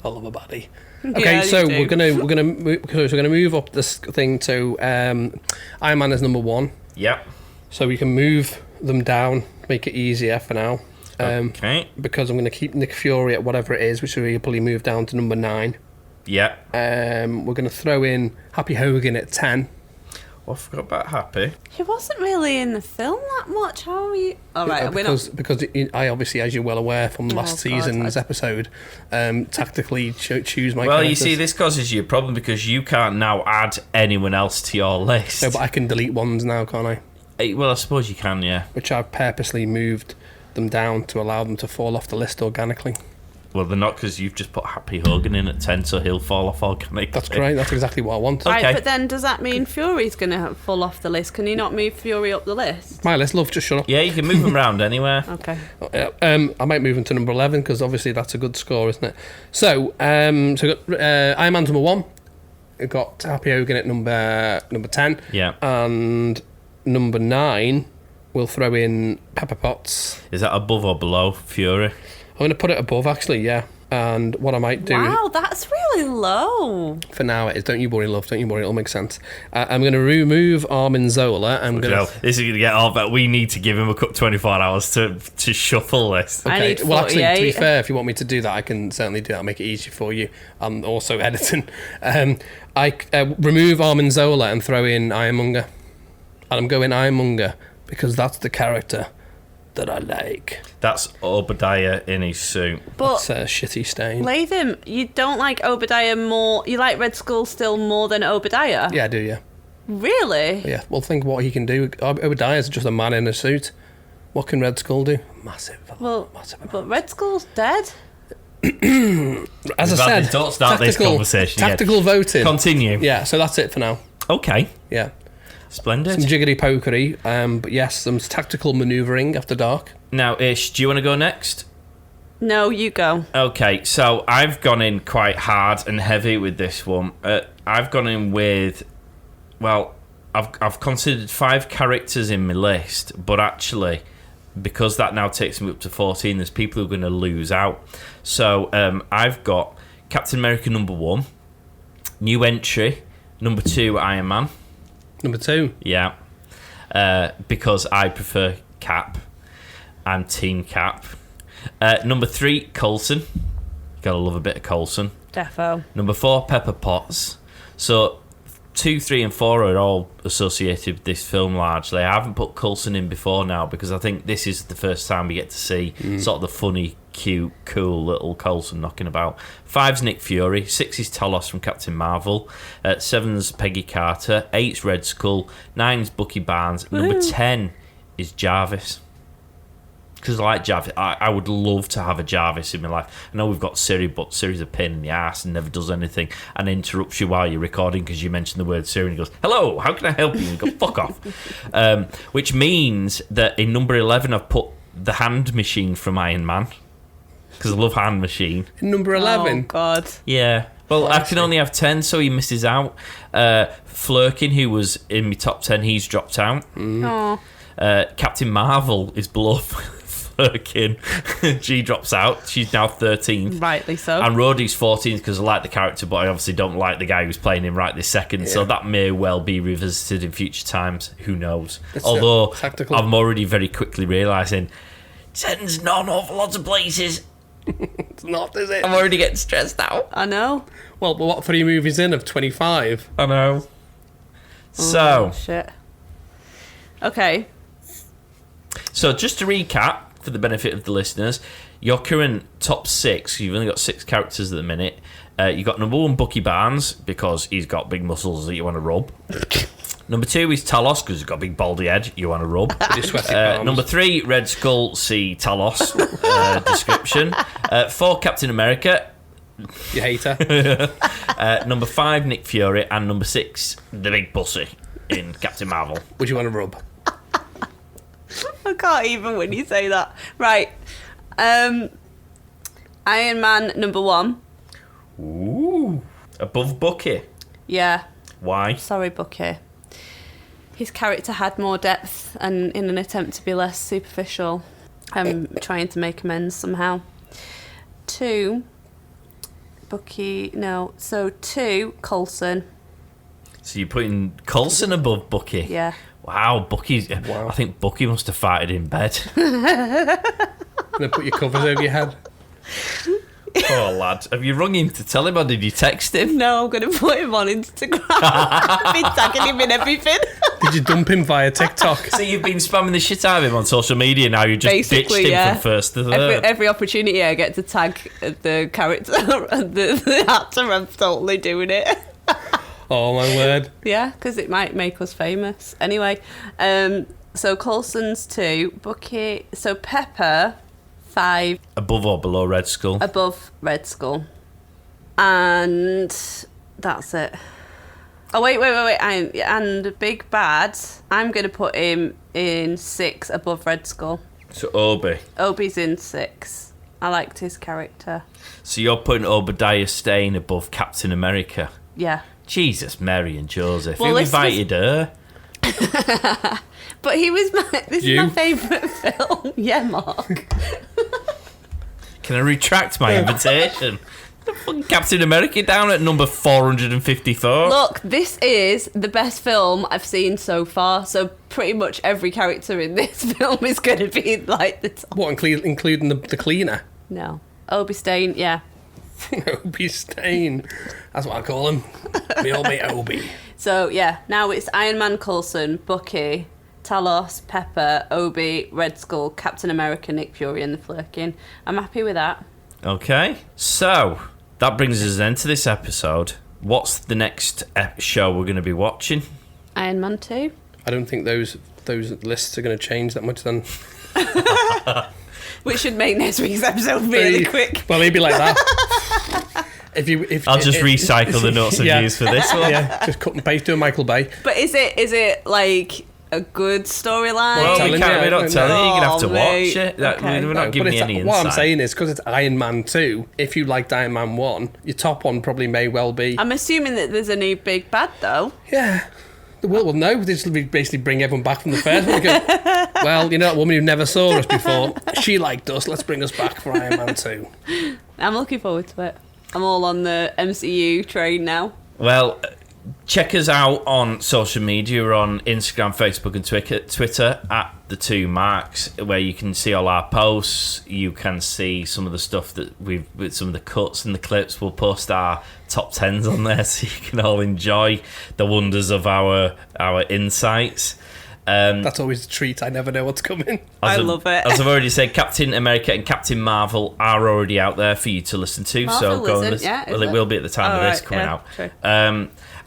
I love a baddie. Okay, Yeah, so you do. we're gonna move up this thing to Iron Man is number 1. Yep. So we can move them down, make it easier for now. Okay. Because I'm going to keep Nick Fury at whatever it is, which will probably move down to number 9. Yep. We're going to throw in Happy Hogan at 10. Oh, I forgot about Happy. He wasn't really in the film that much. How are you? All right, we're not. Because I obviously, as you're well aware from last God, season's episode, tactically choose my Well, characters. you see, this causes you a problem because you can't now add anyone else to your list. No, but I can delete ones now, can't I? Well, I suppose you can, yeah. Which I've purposely moved them down to allow them to fall off the list organically. Well, they're not, because you've just put Happy Hogan in at 10, so he'll fall off organically. That's great. That's exactly what I want. Okay. Right, but then does that mean Fury's going to fall off the list? Can you not move Fury up the list? My list, love, just shut up. Yeah, you can move them around anywhere. Okay. I might move him to number 11 because obviously that's a good score, isn't it? So, we got Iron Man's number 1. We've got Happy Hogan at number 10. Yeah. And number 9, we'll throw in Pepper Potts. Is that above or below Fury? I'm going to put it above, actually, yeah. And what I might do... Wow, that's really low. For now it is. Don't you worry, love. Don't you worry. It'll make sense. I'm going to remove Armin Zola. I'm going to... This is going to get all but we need to give him a 24 hours to shuffle this. I need 48. Well, actually, to be fair, if you want me to do that, I can certainly do that. I'll make it easy for you. I'm also editing. I remove Armin Zola and throw in Ironmonger. And I'm going Ironmonger because that's the character that I like. That's Obadiah in his suit. But It's a shitty stain. Latham, you don't like Obadiah more... You like Red Skull still more than Obadiah? Yeah, I do, yeah. Really? Yeah, well, think what he can do. Obadiah's just a man in a suit. What can Red Skull do? Massive. Massive. But Red Skull's dead. As I said, don't start this conversation again. Tactical voting. Continue. Yeah, so that's it for now. Okay. Yeah. Splendid. Some jiggity pokery, but yes, some tactical manoeuvring after dark. Now, Ish, do you want to go next? No, you go. Okay, so I've gone in quite hard and heavy with this one. I've gone in with, well, I've considered 5 characters in my list, but actually, because that now takes me up to 14, there's people who are going to lose out. So I've got Captain America number 1, new entry, number 2, Iron Man. Number 2. Yeah, because I prefer Cap. I'm Team Cap. Number 3, Coulson. Gotta love a bit of Coulson. Defo. Number 4, Pepper Potts. So 2, 3 and 4 are all associated with this film largely. I haven't put Coulson in before now because I think this is the first time we get to see sort of the funny, cute, cool little Coulson knocking about. 5's Nick Fury. 6 is Talos from Captain Marvel. 7's Peggy Carter. 8's Red Skull. 9's Bucky Barnes. Number 10 is Jarvis. Because I like Jarvis. I would love to have a Jarvis in my life. I know we've got Siri, but Siri's a pain in the ass and never does anything and interrupts you while you're recording because you mention the word Siri and he goes, hello, how can I help you? And you go, fuck off. Which means that in number 11 I've put the hand machine from Iron Man because I love hand machine. Number 11? Oh, God. Yeah. Well, I can only have 10, so he misses out. Flurkin, who was in my top 10, he's dropped out. Oh. Captain Marvel is below Flurkin. She drops out. She's now 13th. Rightly so. And Rhodey's 14th because I like the character, but I obviously don't like the guy who's playing him right this second. So that may well be revisited in future times. Who knows? Although I'm already very quickly realising 10's not an awful lot of places. It's not, is it? I'm already getting stressed out. I know. Well, what 3 movies in of 25? I know. So. Shit. Okay. So just to recap, for the benefit of the listeners, your current top 6, you've only got 6 characters at the minute. You got number 1, Bucky Barnes, because he's got big muscles that you want to rub. Number 2 is Talos, because he's got a big baldy head you want to rub. Number 3, Red Skull, see Talos description. 4, Captain America. You hater. Number 5, Nick Fury. And number 6, the big pussy in Captain Marvel. Would you want to rub? I can't even when you say that. Right. Iron Man number 1. Ooh. Above Bucky? Yeah. Why? Sorry, Bucky. His character had more depth and in an attempt to be less superficial, I'm trying to make amends somehow. 2, Bucky, no. So 2, Coulson. So you're putting Coulson above Bucky? Yeah. Wow, Bucky's... Wow. I think Bucky must have farted in bed. Then put your covers over your head. Poor lad. Have you rung him to tell him or did you text him? No, I'm going to put him on Instagram. I've been tagging him in everything. Did you dump him via TikTok? So you've been spamming the shit out of him on social media now. You just Basically, ditched him from first to third. Every opportunity I get to tag the character and the actor, I'm totally doing it. Oh, my word. Yeah, because it might make us famous. Anyway, so Coulson's 2, Bucky... So Pepper, 5. Above or below Red Skull? Above Red Skull. And that's it. Oh, wait. And Big Bad, I'm going to put him in 6 above Red Skull. So Obi. Obi's in 6. I liked his character. So you're putting Obadiah Stane above Captain America? Yeah. Jesus, Mary and Joseph. Well, Who invited her? But this You? is my favourite film. Yeah, Mark. Can I retract my invitation? Fucking Captain America down at number 454. Look, this is the best film I've seen so far, so pretty much every character in this film is going to be like the top. What, including the cleaner? No. Obi Stane, yeah. Obi Stane. That's what I call him. Me old mate Obi. So, yeah, now it's Iron Man, Coulson, Bucky, Talos, Pepper, Obi, Red Skull, Captain America, Nick Fury, and the Flerken. I'm happy with that. Okay, so that brings us then to this episode. What's the next show we're going to be watching? Iron Man 2. I don't think those lists are going to change that much then. Which should make next week's episode really quick. Well, maybe like that. I'll just recycle the notes I've used for this one. Yeah, just cut and paste to a Michael Bay. But is it like a good storyline? Well, we're not telling you. You're going to have to watch it. Okay. We're not giving you any insight. What I'm saying is, because it's Iron Man 2, if you liked Iron Man 1, your top one probably may well be... I'm assuming that there's a new Big Bad, though. Yeah. Well, no. They just basically bring everyone back from the first one and go, well, you know that woman who never saw us before? She liked us. Let's bring us back for Iron Man 2. I'm looking forward to it. I'm all on the MCU train now. Well, check us out on social media. We're on Instagram, Facebook and Twitter at The Two Marks, where you can see all our posts. You can see some of the stuff that with some of the cuts and the clips. We'll post our top 10s on there so you can all enjoy the wonders of our insights. That's always a treat. I never know what's coming. I love it. As I've already said, Captain America and Captain Marvel are already out there for you to listen to. Marvel so go and listen. Yeah, well, it will be at the time of this coming out. True.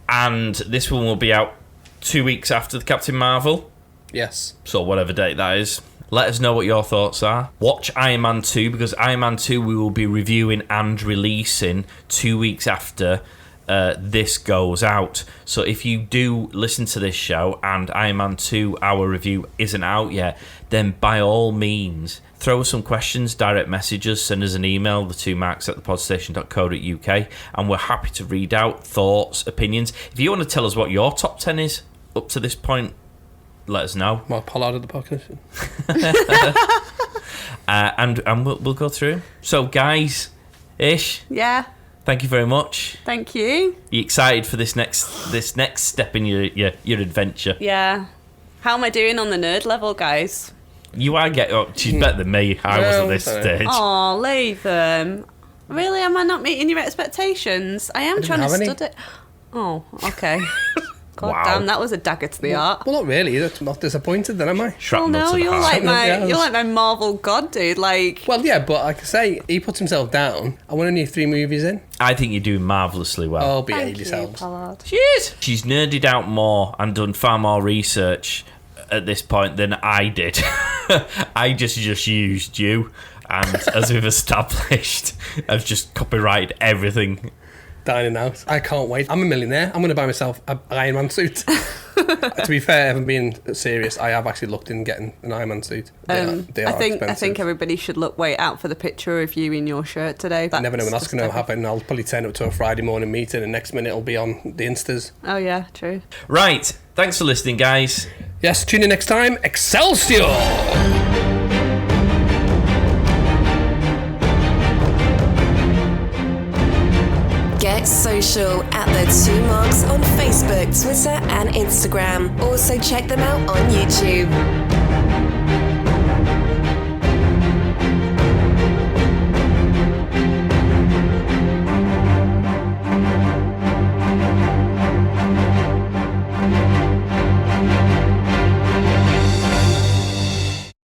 And this one will be out 2 weeks after the Captain Marvel. Yes. So whatever date that is. Let us know what your thoughts are. Watch Iron Man 2, because Iron Man 2 we will be reviewing and releasing 2 weeks after this goes out. So if you do listen to this show and Iron Man 2, our review, isn't out yet, then by all means, throw us some questions, direct messages, send us an email, the2marks@thepodstation.co.uk, and we're happy to read out thoughts, opinions. If you want to tell us what your top 10 is up to this point, let us know. Mark Pollard of the podcast. And we'll go through. So guys, Ish, Yeah. thank you very much. Thank you. Are you excited for this next step in your adventure? Yeah. How am I doing on the nerd level, guys? You are she's better than me. I was at this stage. Oh, Latham. Really? Am I not meeting your expectations? I am trying to study. Oh, okay. God Wow. damn, that was a dagger to the heart. Well, not really. I'm not disappointed then, am I? Shrapnel Well, no, to the you're heart. like my Marvel god, dude. Like, Well, yeah, but like I say, he puts himself down. I want only 3 movies in. I think you're doing marvellously well. Oh, behave thank you, yourselves. Pollard. Cheers. She's nerded out more and done far more research at this point than I did. I just used you, and as we've established, I've just copyrighted everything. Dining out. I can't wait. I'm a millionaire. I'm going to buy myself an Iron Man suit. To be fair, I haven't been serious. I have actually looked in getting an Iron Man suit. They are I think expensive. everybody should wait out for the picture of you in your shirt today. I never know when that's going to happen. I'll probably turn up to a Friday morning meeting and next minute it'll be on the Instas. Oh yeah, true. Right. Thanks for listening, guys. Yes, tune in next time. Excelsior! Get social at The Two Marks on Facebook, Twitter, and Instagram. Also check them out on YouTube.